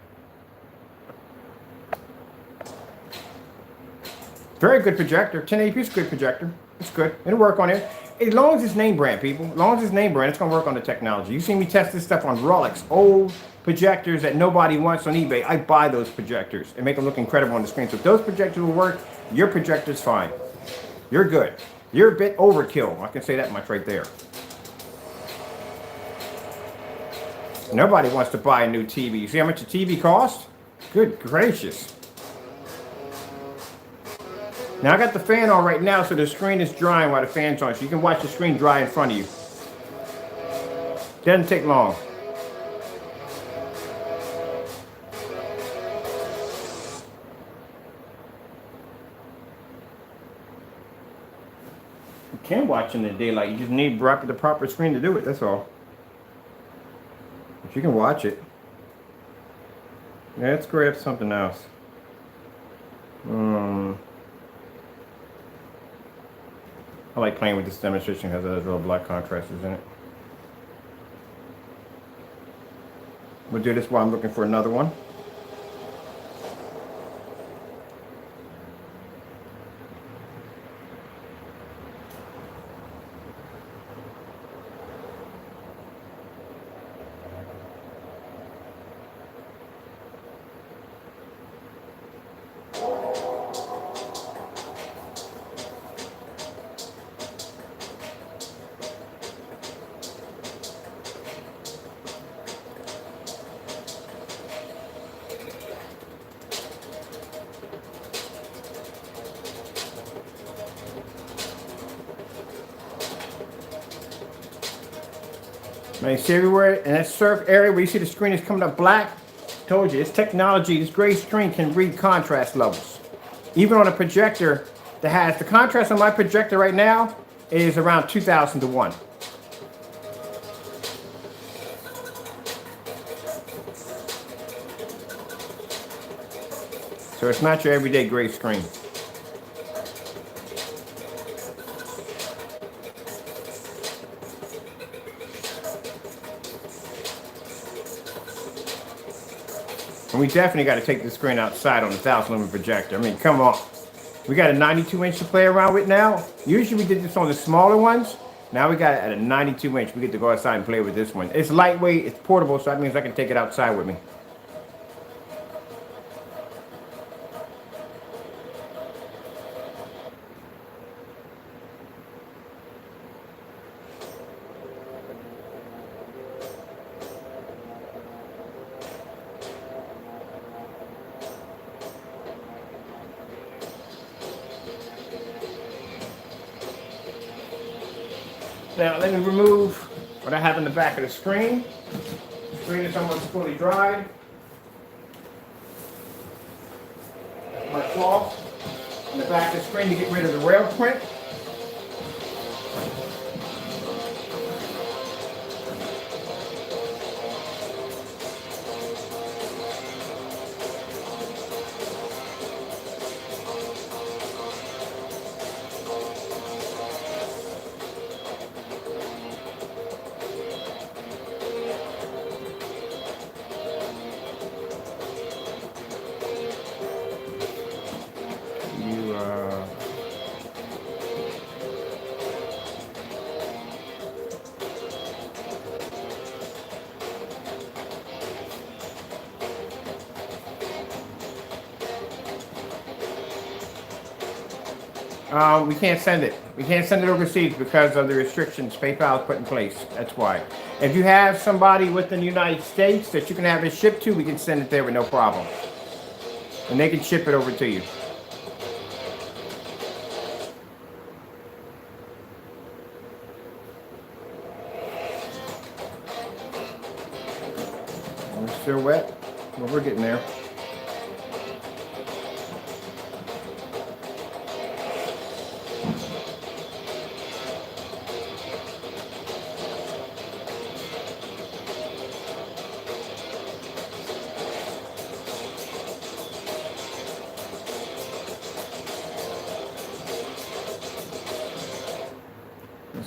Very good projector. 1080p is a good projector. It's good. It'll work on it. As long as it's name brand, people. As long as it's name brand, it's going to work on the technology. You've seen me test this stuff on Rolex. Old projectors that nobody wants on eBay. I buy those projectors and make them look incredible on the screen. So if those projectors will work, your projector's fine. You're good. You're a bit overkill. I can say that much right there. Nobody wants to buy a new TV. You see how much a TV costs? Good gracious. Now I got the fan on right now, so the screen is drying while the fan's on, so you can watch the screen dry in front of you. Doesn't take long. You can watch in the daylight. You just need the proper screen to do it. That's all. But you can watch it. Let's grab something else. I like playing with this demonstration because it has little black contrasters in it. We'll do this while I'm looking for another one. Now you see everywhere in that surf area where you see the screen is coming up black. Told you, it's technology. This gray screen can read contrast levels. Even on a projector that has the contrast on my projector right now is around 2,000 to 1. So it's not your everyday gray screen. And we definitely got to take the screen outside on the 1,000 lumen projector. I mean, come on. We got a 92-inch to play around with now. Usually we did this on the smaller ones. Now we got it at a 92-inch. We get to go outside and play with this one. It's lightweight, it's portable, so that means I can take it outside with me. Now let me remove what I have in the back of the screen. The screen is almost fully dried. My cloth in the back of the screen to get rid of the rail print. We can't send it. We can't send it overseas because of the restrictions PayPal put in place. That's why. If you have somebody within the United States that you can have it shipped to, we can send it there with no problem. And they can ship it over to you. We're still wet. Well, we're getting there.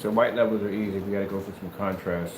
So white levels are easy. We gotta go for some contrast.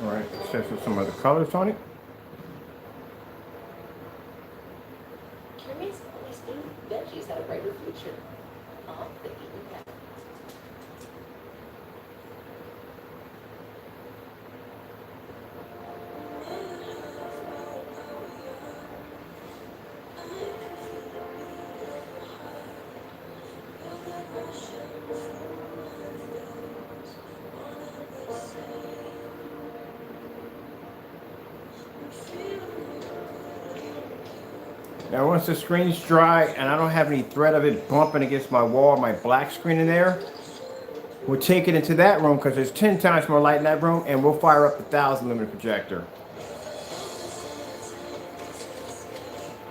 Alright, let's test some other colors on it. Curious how these new veggies had a brighter future. The eaten cat. Now once the screen's dry and I don't have any threat of it bumping against my wall, my black screen in there, we'll take it into that room because there's 10 times more light in that room, and we'll fire up the 1000 lumen projector.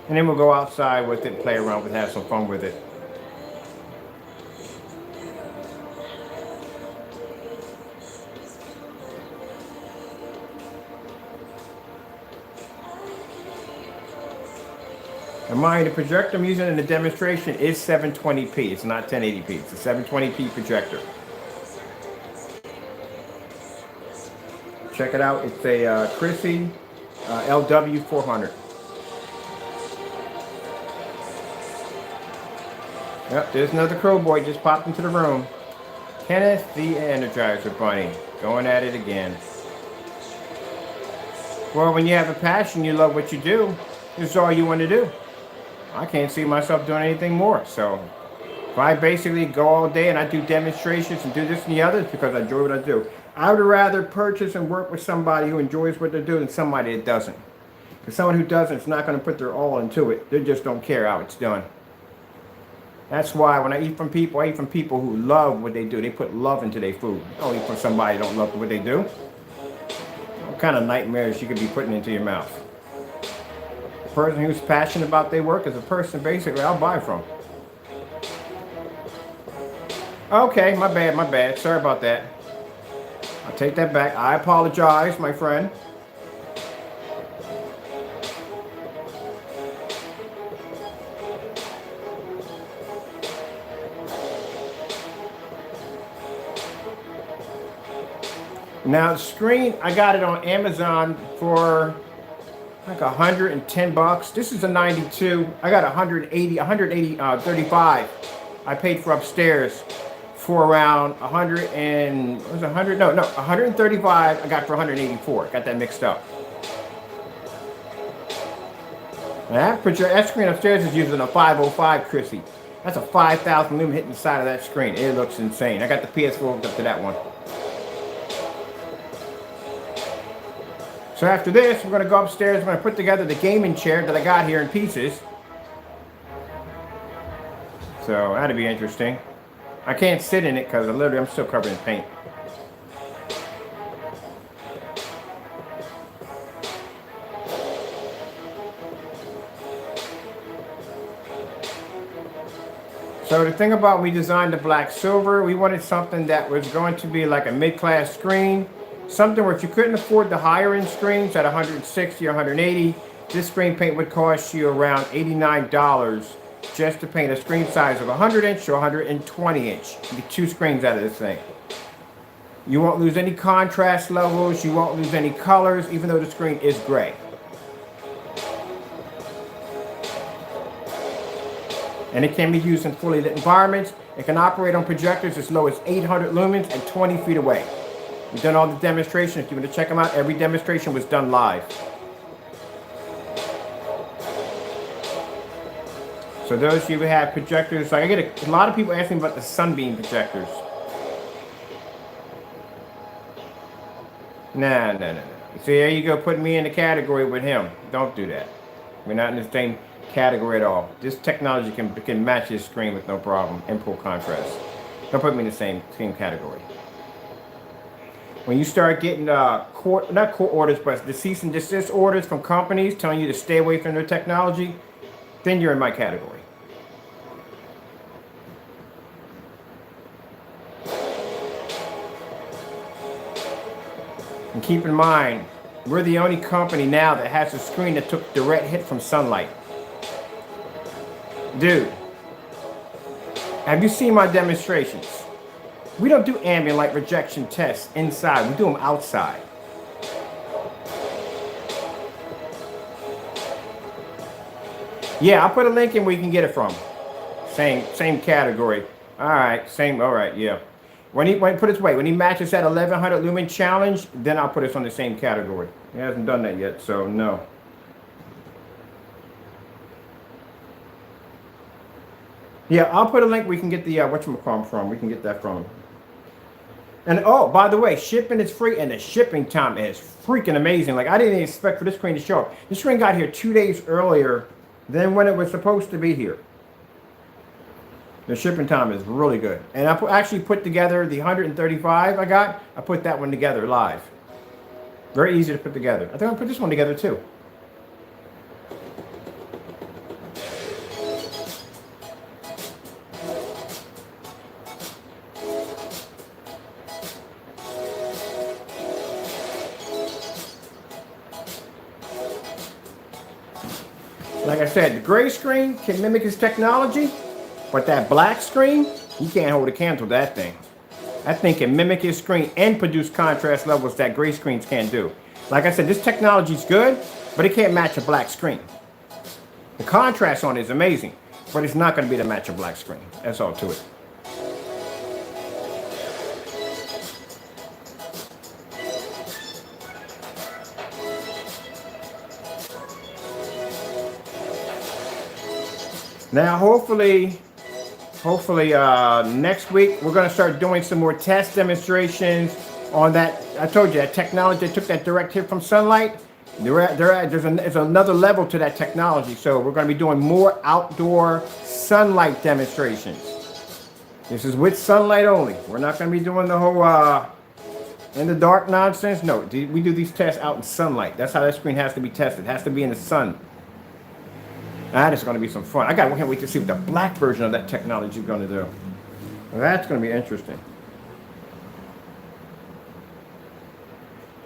And then we'll go outside with it, play around with it, have some fun with it. And mind, the projector I'm using in the demonstration is 720p. It's not 1080p. It's a 720p projector. Check it out. It's a Chrissy LW400. Yep, there's another crow boy just popped into the room. Kenneth the Energizer Bunny. Going at it again. Well, when you have a passion, you love what you do. This is all you want to do. I can't see myself doing anything more. So if I basically go all day and I do demonstrations and do this and the other, it's because I enjoy what I do. I would rather purchase and work with somebody who enjoys what they do than somebody that doesn't. Because someone who doesn't is not going to put their all into it. They just don't care how it's done. That's why when I eat from people, I eat from people who love what they do. They put love into their food. I don't eat from somebody who don't love what they do. What kind of nightmares you could be putting into your mouth? A person who's passionate about their work is a person basically I'll buy from. Okay, my bad. Sorry about that. I'll take that back. I apologize, my friend. Now the screen, I got it on Amazon for like 110 bucks. This is a 92. I got 35. I paid for upstairs for around 100 and, what was it, 100? No, 135. I got for 184. Got that mixed up. Now that screen upstairs is using a 505 Chrissy. That's a 5,000 lumen hitting the side of that screen. It looks insane. I got the PS4 hooked up to that one. So after this, we're going to go upstairs. I'm going to put together the gaming chair that I got here in pieces. So that'll be interesting. I can't sit in it because I'm still covered in paint. So the thing about when we designed the Black Silver, we wanted something that was going to be like a mid-class screen. Something where if you couldn't afford the higher end screens at 160 or 180, this screen paint would cost you around $89 just to paint a screen size of 100 inch or 120 inch. You get 2 screens out of this thing. You won't lose any contrast levels, you won't lose any colors, even though the screen is gray. And it can be used in fully lit environments. It can operate on projectors as low as 800 lumens and 20 feet away. We've done all the demonstrations. If you want to check them out, every demonstration was done live. So those of you who have projectors, like I get a lot of people asking about the sunbeam projectors. No. See, there you go, putting me in the category with him. Don't do that. We're not in the same category at all. This technology can match his screen with no problem and pull contrast. Don't put me in the same category. When you start getting not court orders, but the cease and desist orders from companies telling you to stay away from their technology, then you're in my category. And keep in mind, we're the only company now that has a screen that took direct hit from sunlight. Dude, have you seen my demonstrations? We don't do ambient light rejection tests inside. We do them outside. Yeah, I'll put a link in where you can get it from. Same category. All right, yeah. Put it this way, when he matches that 1100 lumen challenge, then I'll put us on the same category. He hasn't done that yet, so no. Yeah, I'll put a link where you can get the whatchamacallit from. We can get that from him. And oh, by the way, shipping is free, and the shipping time is freaking amazing. Like, I didn't expect for this screen to show up. This screen got here 2 days earlier than when it was supposed to be here. The shipping time is really good. And I actually put together the 135 I got. I put that one together live. Very easy to put together. I think I'll put this one together too. Like I said, the gray screen can mimic his technology, but that black screen, you can't hold a candle to that thing. That thing can mimic his screen and produce contrast levels that gray screens can't do. Like I said, this technology is good, but it can't match a black screen. The contrast on it is amazing, but it's not going to be the match a black screen. That's all to it. Now, hopefully next week we're going to start doing some more test demonstrations on that. I told you that technology. They took that direct hit from sunlight. There's another level to that technology. So we're going to be doing more outdoor sunlight demonstrations. This is with sunlight only. We're not going to be doing the whole in the dark nonsense. No, we do these tests out in sunlight. That's how that screen has to be tested. It has to be in the sun. That is going to be some fun. I can't wait to see what the black version of that technology is going to do. That's going to be interesting.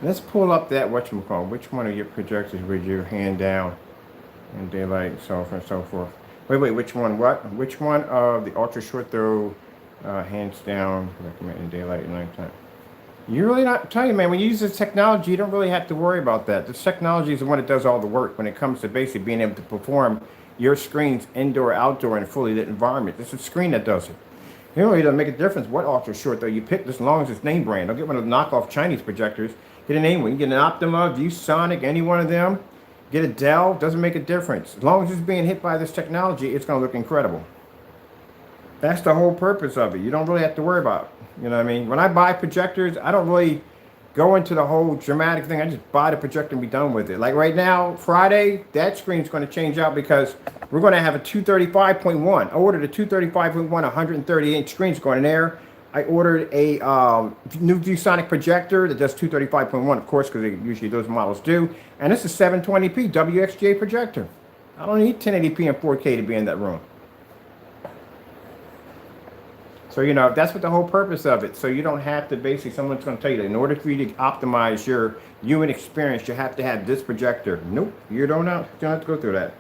Let's pull up that whatchamacallit. Which one of your projectors would you hand down in daylight and so forth and so forth? Wait, which one? What? Which one of the ultra short throw hands down recommend in daylight and nighttime? You really not tell you, man. When you use this technology, you don't really have to worry about that. This technology is the one that does all the work when it comes to basically being able to perform your screens indoor, outdoor, in a fully lit environment. It's a screen that does it. It really doesn't make a difference what ultra short though you pick, as long as it's name brand. Don't get one of the knockoff Chinese projectors. Get a name one. You get an Optima, ViewSonic, any one of them. Get a Dell. Doesn't make a difference. As long as it's being hit by this technology, it's going to look incredible. That's the whole purpose of it. You don't really have to worry about it. You know what I mean? When I buy projectors, I don't really go into the whole dramatic thing. I just buy the projector and be done with it. Like right now, Friday, that screen's going to change out because we're going to have a 235.1. I ordered a 235.1 130-inch screen going in there. I ordered a new ViewSonic projector that does 235.1, of course, because usually those models do. And it's a 720p WXGA projector. I don't need 1080p and 4K to be in that room. So, you know, that's what the whole purpose of it. So you don't have to basically, someone's going to tell you that in order for you to optimize your viewing experience, you have to have this projector. Nope, you don't have to go through that.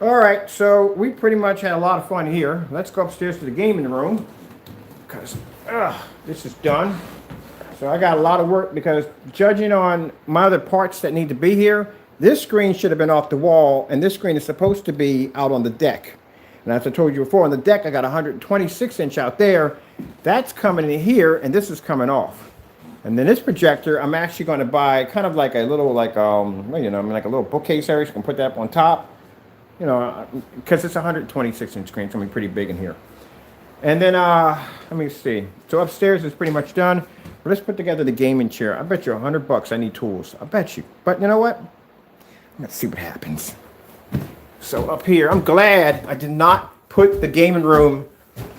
All right, so we pretty much had a lot of fun here. Let's go upstairs to the gaming room because this is done. So I got a lot of work because judging on my other parts that need to be here, this screen should have been off the wall and this screen is supposed to be out on the deck. And as I told you before, on the deck, I got 126-inch out there. That's coming in here, and this is coming off. And then this projector, I'm actually going to buy kind of like a little, like like a little bookcase area. So I can put that up on top, you know, because it's a 126-inch screen. It's going to be pretty big in here. And then, let me see. So upstairs is pretty much done. But let's put together the gaming chair. I bet you $100 I need tools. I bet you. But you know what? Let's see what happens. So up here, I'm glad I did not put the gaming room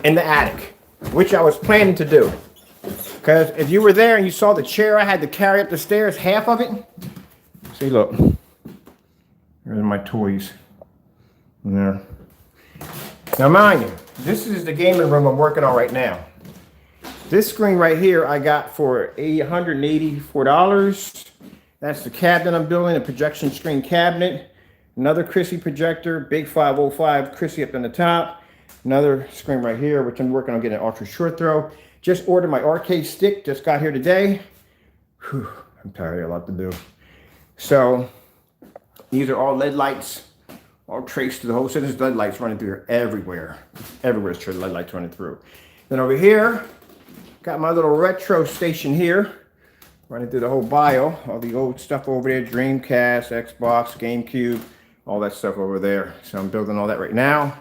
in the attic, which I was planning to do. Because if you were there and you saw the chair I had to carry up the stairs, half of it. See, look. Here's my toys. In there. Now, mind you, this is the gaming room I'm working on right now. This screen right here I got for $184. That's the cabinet I'm building, a projection screen cabinet. Another Chrissy projector, big 505 Chrissy up on the top. Another screen right here, which I'm working on getting an ultra short throw. Just ordered my arcade stick, just got here today. Whew, I'm tired, a lot to do. So these are all LED lights, all traced to the whole set. There's LED lights running through here everywhere. Everywhere there's LED lights running through. Then over here, got my little retro station here, running through the whole bio. All the old stuff over there, Dreamcast, Xbox, GameCube. All that stuff over there. So I'm building all that right now.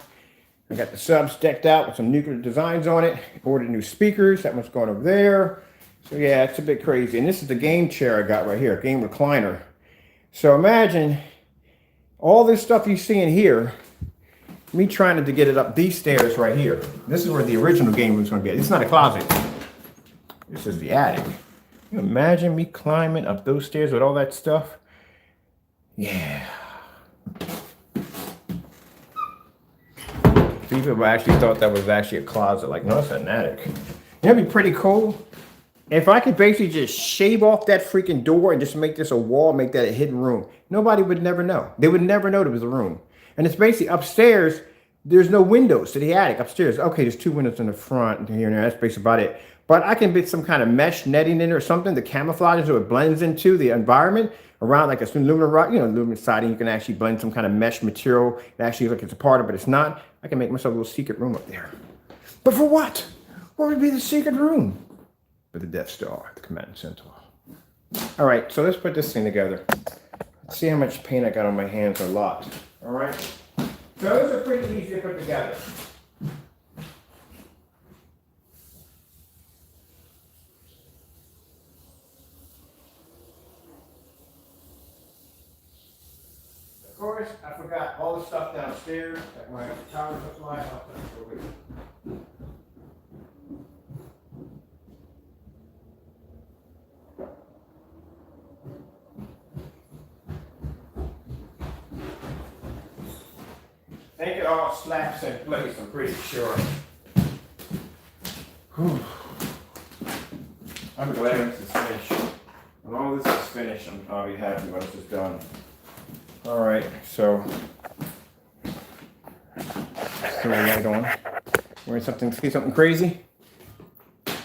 I got the subs decked out with some nuclear designs on it. Ordered new speakers. That one's going over there. So yeah, it's a bit crazy. And this is the game chair I got right here, game recliner. So imagine all this stuff you see in here, me trying to get it up these stairs right here. This is where the original game room's going to be. It's not a closet. This is the attic. Can you imagine me climbing up those stairs with all that stuff? Yeah. People actually thought that was actually a closet. Like, no, it's an attic. You know, it'd be pretty cool if I could basically just shave off that freaking door and just make this a wall, make that a hidden room. Nobody would never know. They would never know there was a room. And it's basically upstairs. There's no windows to the attic upstairs. Okay, there's 2 windows in the front and here and there. That's basically about it. But I can put some kind of mesh netting in or something to camouflage it so it blends into the environment around like a aluminum rock, aluminum siding. You can actually blend some kind of mesh material. It actually looks like it's a part of it, but it's not. I can make myself a little secret room up there. But for what? What would be the secret room? For the Death Star, the command center. All right, so let's put this thing together. Let's see how much paint I got on my hands. A lot. All right. So those are pretty easy to put together. Of course, I forgot all the stuff downstairs, like my power supply. I'll put it over here. I think it all slaps in place, I'm pretty sure. Whew. I'm glad this is finished. When all this is finished, I'll be happy when this is done. All right, so let's turn the light on. Wearing something, see something crazy? See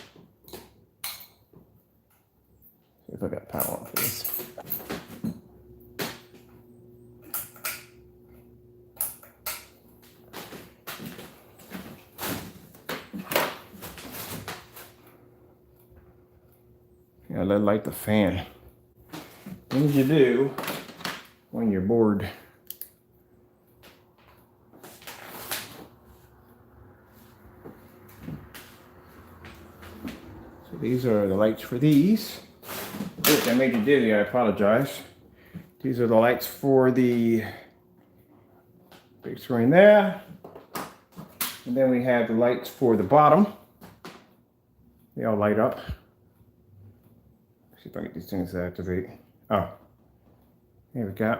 if I got power on for this. Yeah, let light the fan. Things you do when you're bored. So these are the lights for these. Which I made you dizzy, I apologize. These are the lights for the big screen there. And then we have the lights for the bottom. They all light up. See if I can get these things to activate. Oh, here we go.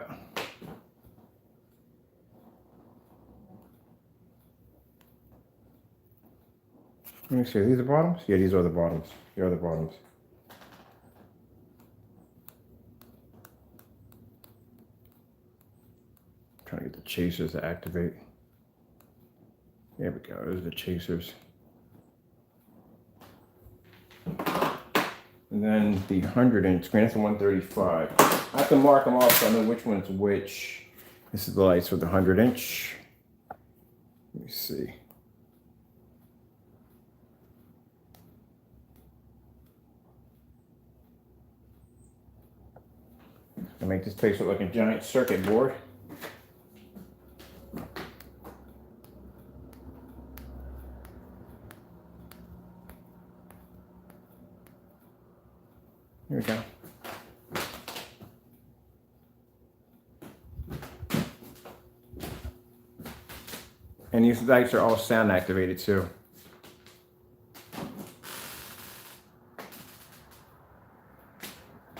Let me see, are these the bottoms? Yeah, these are the bottoms. Here are the bottoms. I'm trying to get the chasers to activate. There we go, those are the chasers. And then the 100-inch screen, that's the 135. I have to mark them off so I know which one's which. This is the lights for the 100-inch. Let me see. I make this place look like a giant circuit board. Here we go. And these lights are all sound activated too.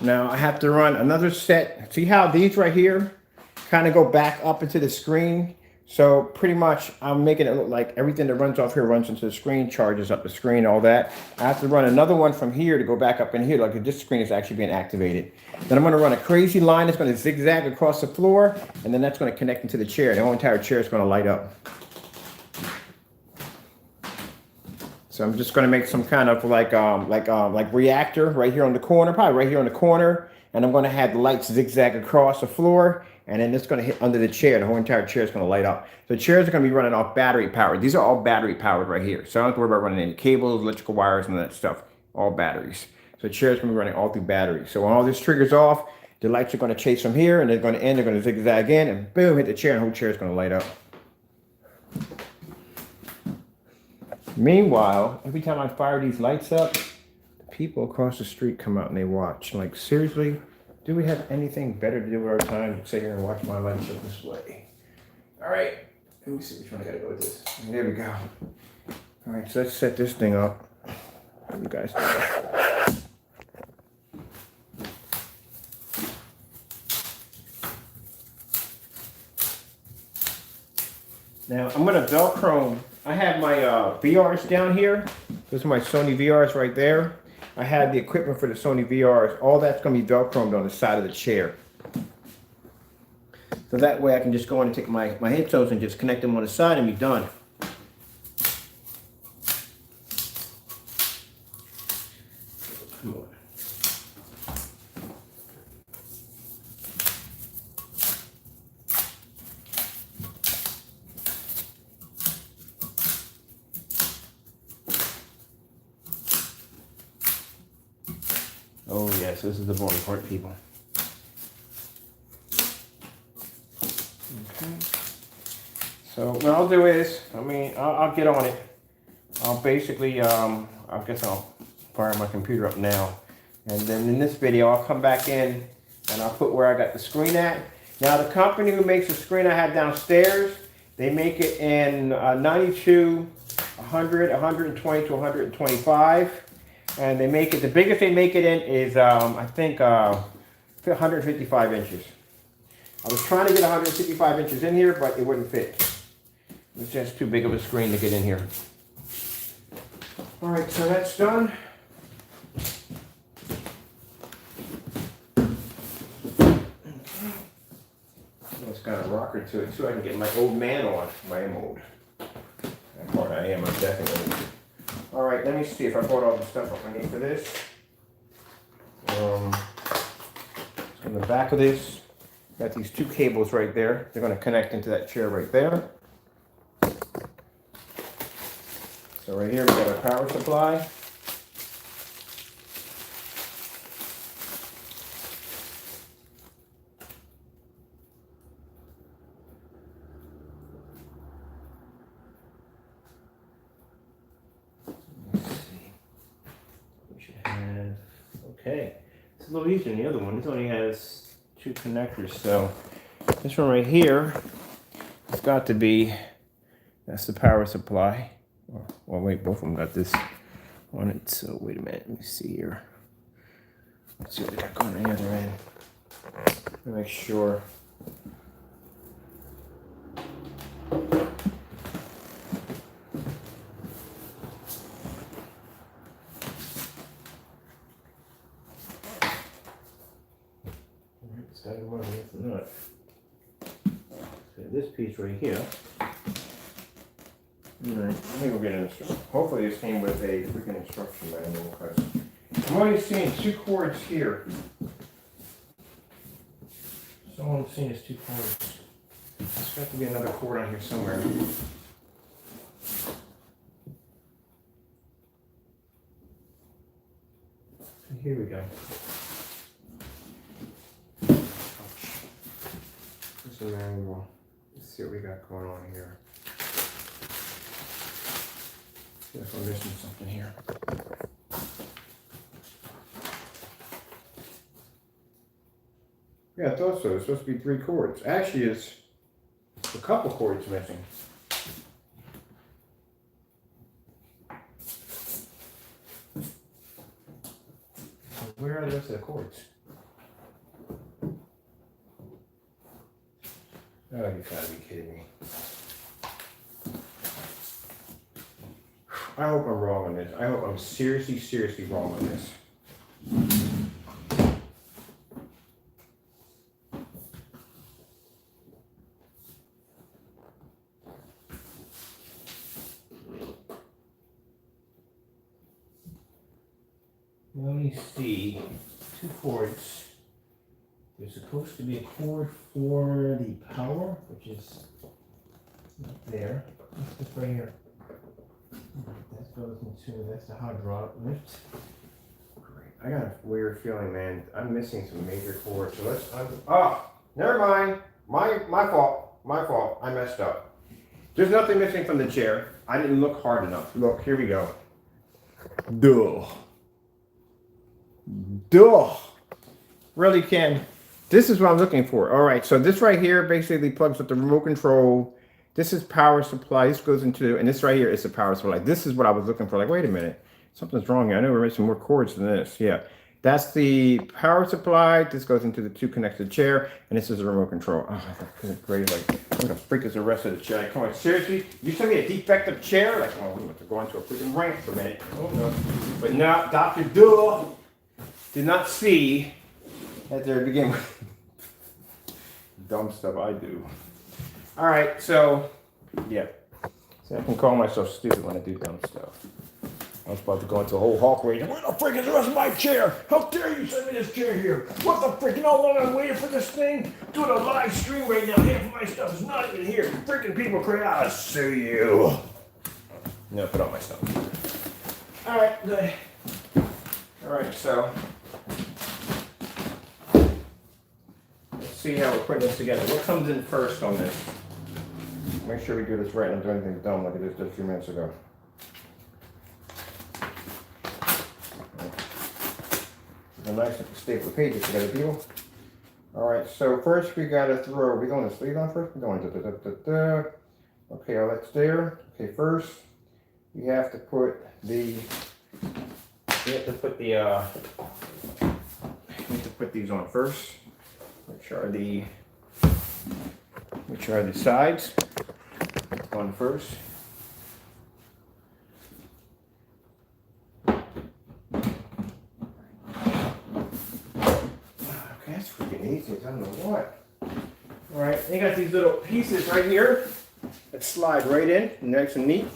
Now I have to run another set. See how these right here kind of go back up into the screen? So pretty much I'm making it look like everything that runs off here runs into the screen, charges up the screen, all that. I have to run another one from here to go back up in here, like this screen is actually being activated. Then I'm gonna run a crazy line that's gonna zigzag across the floor, and then that's gonna connect into the chair. The whole entire chair is gonna light up. So I'm just gonna make some kind of like reactor right here on the corner, probably right here on the corner. And I'm gonna have the lights zigzag across the floor, and then it's gonna hit under the chair. The whole entire chair is gonna light up. The chairs are gonna be running off battery powered. These are all battery powered right here. So I don't have to worry about running any cables, electrical wires, and that stuff. All batteries. So the chair's gonna be running all through batteries. So when all this triggers off, the lights are gonna chase from here, and they're gonna end, they're gonna zigzag in, and boom, hit the chair, and the whole chair is gonna light up. Meanwhile, every time I fire these lights up, the people across the street come out and they watch. Like, seriously, do we have anything better to do with our time than sit here and watch my lights up this way? All right, let me see which one I gotta go with this. There we go. All right, so let's set this thing up. What do you guys do? Now, I'm gonna Velcro. I have my VRs down here. Those are my Sony VRs right there. I have the equipment for the Sony VRs. All that's gonna be Velcroed on the side of the chair. So So that way I can just go in and take my head-toes and just connect them on the side and be done. Come on. Oh yes, this is the boring part, people. Okay. So what I'll do is, I'll get on it. I'll basically, I guess I'll fire my computer up now. And then in this video, I'll come back in and I'll put where I got the screen at. Now the company who makes the screen I have downstairs, they make it in 92, 100, 120 to 125. And they make it, the biggest they make it in is, I think, 155 inches. I was trying to get 155 inches in here, but it wouldn't fit. It was just too big of a screen to get in here. All right, so that's done. It's got a rocker to it, too. I can get my old man on. I am old. That part I am, I'm definitely old. All right, let me see if I brought all the stuff up I need for this. On the back of this, got these two cables right there. They're going to connect into that chair right there. So right here we got our power supply. Okay, it's a little easier than the other one. This only has two connectors, so this one right here, it's got to be, that's the power supply. Well, wait, both of them got this on it, so wait a minute, let me see here. Let's see what they got going on the other end. Let me make sure. Not. So this piece right here. Alright, let me go get an instruction. Hopefully this came with a freaking instruction manual, because I'm only seeing two cords here. So all I'm seeing is two cords. There's got to be another cord on here somewhere. So here we go. The manual. Let's see what we got going on here. See if I'm missing something here. Yeah, I thought so. It's supposed to be 3 cords. Actually, it's a couple cords missing. Where are the rest of the cords? Oh, you gotta be kidding me. I hope I'm wrong on this. I hope I'm seriously wrong on this. Let me see. 2 cords. There's supposed to be a cord for the power, which is not there. What's this right here? That goes into, that's the hydraulic lift. Great. I got a weird feeling, man. I'm missing some major cords. So let's, never mind. My fault. My fault. I messed up. There's nothing missing from the chair. I didn't look hard enough. Look, here we go. Duh. Really, Ken? This is what I'm looking for. All right, so this right here basically plugs with the remote control. This is power supply. This goes into, and this right here is the power supply. This is what I was looking for. Like, wait a minute, something's wrong here. I know we're missing more cords than this. Yeah, that's the power supply. This goes into the 2 connected chair, and this is the remote control. Oh, that's great. Like, what the freak is the rest of the chair? Like, come on, seriously? You tell me a defective chair? Like, oh, we have to go into a freaking rant for a minute. Oh no, but no, Dr. Duh did not see at the beginning. dumb stuff I do. All right, so yeah. See, I can call myself stupid when I do dumb stuff. I was about to go into a whole Hulk rage. Where the frick is the rest of my chair? How dare you send me this chair here? What the frick? You know how long I'm waiting for this thing? Doing a live stream right now. Half of my stuff is not even here. Freaking people cry out, I'll sue you. No, put on my stuff. All right, good. All right, so let's see how we're putting this together. What comes in first on this? Make sure we do this right and don't do anything dumb like I just did a few minutes ago. A nice staple of pages together, people. All right, so first we gotta throw. We going to sleeve on first? We're going da. Okay, all that's there. Okay, first we have to put the. We have to put the. We need to put these on first, which are the sides. On first. That's freaking easy, I don't know what. Alright, you got these little pieces right here that slide right in, nice and neat.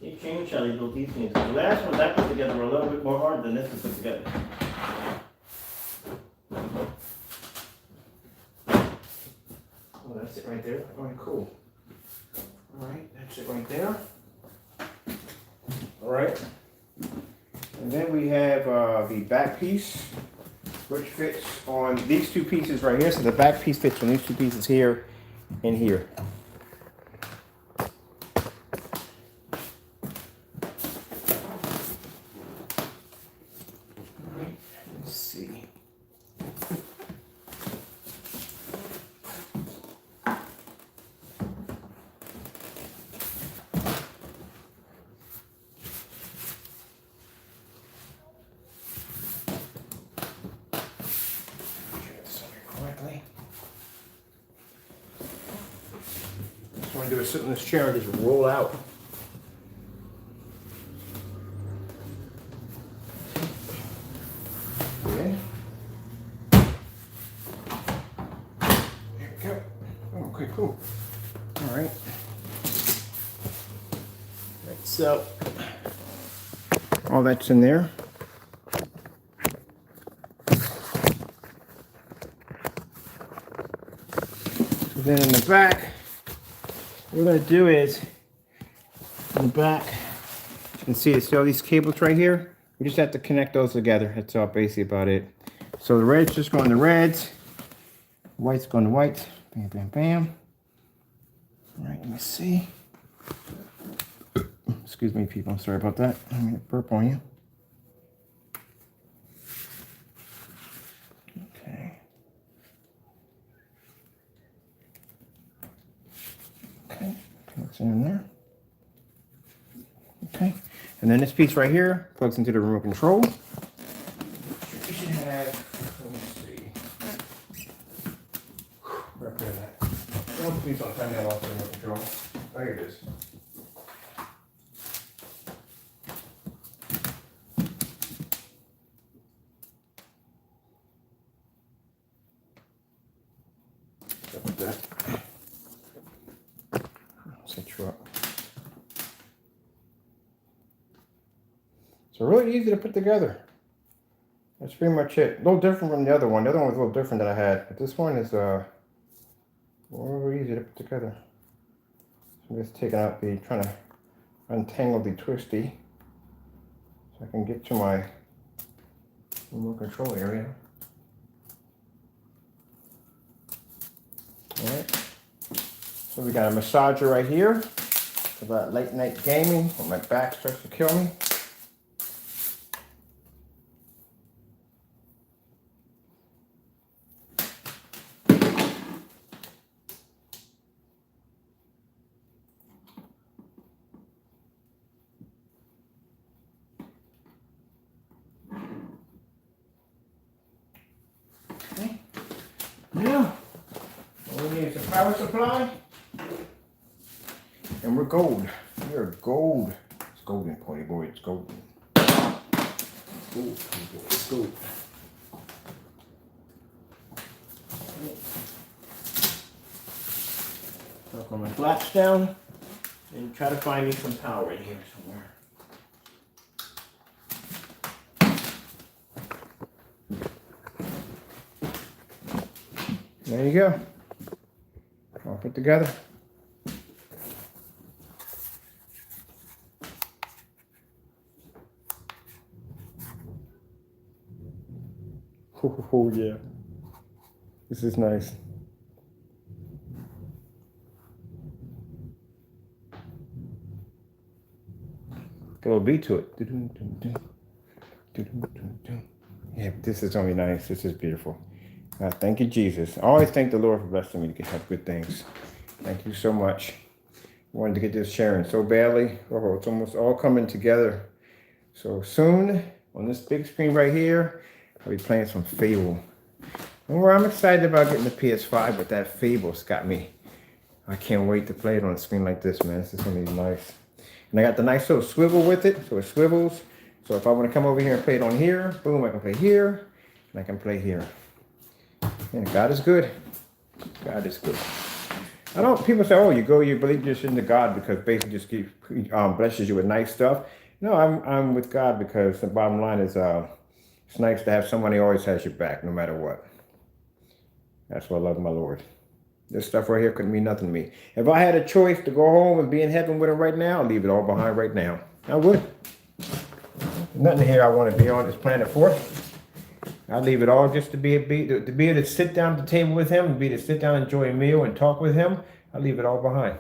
You changed how you built these things. The last ones I put together were a little bit more hard than this to put together. Oh, that's it right there. Alright, cool. Alright, that's it right there. Alright. And then we have the back piece, which fits on these two pieces right here. So the back piece fits on these two pieces here and here. Let's see. Just want to do is sit in this chair and just roll out. Okay. There we go. Oh, okay, cool. All right. Right, so all that's in there. Then in the back, what we're going to do is, in the back, you can see all these cables right here. We just have to connect those together. That's all basically about it. So the red's just going to reds, white's going to whites. Bam, bam, bam. All right, let me see. Excuse me, people. I'm sorry about that. I'm going to burp on you. Okay. Okay, what's in there? Okay, and then this piece right here plugs into the remote control. You should have, let me see. Where is that? Oh, please don't turn that off the remote control. Oh, here it is. So really easy to put together. That's pretty much it. A little different from the other one. The other one was a little different than I had. But this one is more easy to put together. So I'm just taking out the, trying to untangle the twisty so I can get to my remote control area. Alright. So we got a massager right here for that late night gaming when my back starts to kill me. Okay. Now, all we need is a power supply, and we're gold. We are gold. golden, Porty boy. It's golden. Ooh, it's gold. So put my flaps down and try to find me some power in here somewhere. There you go. All put together. Oh yeah. This is nice. Got a little beat to it. Yeah, this is gonna be nice. This is beautiful. Thank you, Jesus. I always thank the Lord for blessing me to have good things. Thank you so much. Wanted to get this sharing so badly. Oh, it's almost all coming together. So soon, on this big screen right here, I'll be playing some Fable. Well, I'm excited about getting the PS5, but that Fable's got me. I can't wait to play it on a screen like this, man. This is gonna be nice. And I got the nice little swivel with it, so it swivels. So if I want to come over here and play it on here, boom, I can play here, and I can play here. And God is good. God is good. People say, oh, you believe just into God because basically just blesses you with nice stuff. No, I'm with God because the bottom line is it's nice to have somebody who always has your back no matter what. That's why I love my Lord. This stuff right here couldn't mean nothing to me. If I had a choice to go home and be in heaven with him right now, I'd leave it all behind right now. I would. Nothing here I want to be on this planet for. I'd leave it all just to be able to sit down at the table with him, and be able to sit down and enjoy a meal and talk with him. I'd leave it all behind.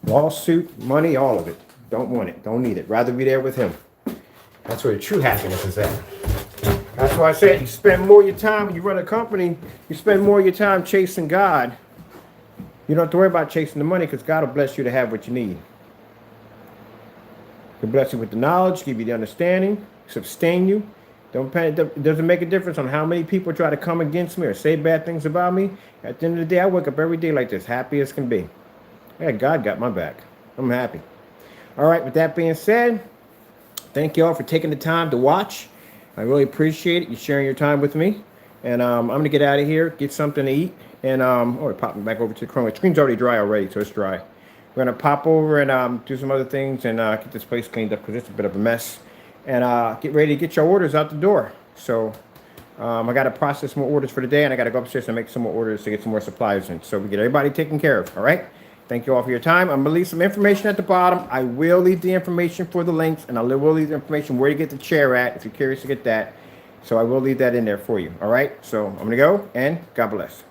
Lawsuit, money, all of it. Don't want it. Don't need it. Rather be there with him. That's where the true happiness is at. That's why I said you spend more of your time when you run a company, you spend more of your time chasing God. You don't have to worry about chasing the money because God will bless you to have what you need. He'll bless you with the knowledge, give you the understanding, sustain you. It doesn't make a difference on how many people try to come against me or say bad things about me. At the end of the day, I wake up every day like this, happy as can be. Yeah, God got my back. I'm happy. All right, with that being said, thank you all for taking the time to watch. I really appreciate it. You sharing your time with me. And I'm going to get out of here, get something to eat. And pop back over to the Chrome. The screen's already dry already, so it's dry. We're going to pop over and do some other things and get this place cleaned up because it's a bit of a mess. And get ready to get your orders out the door. So I got to process more orders for the day, and I got to go upstairs and make some more orders to get some more supplies in. So we get everybody taken care of, all right? Thank you all for your time. I'm going to leave some information at the bottom. I will leave the information for the links, and I will leave the information where to get the chair at if you're curious to get that. So I will leave that in there for you, all right? So I'm going to go, and God bless.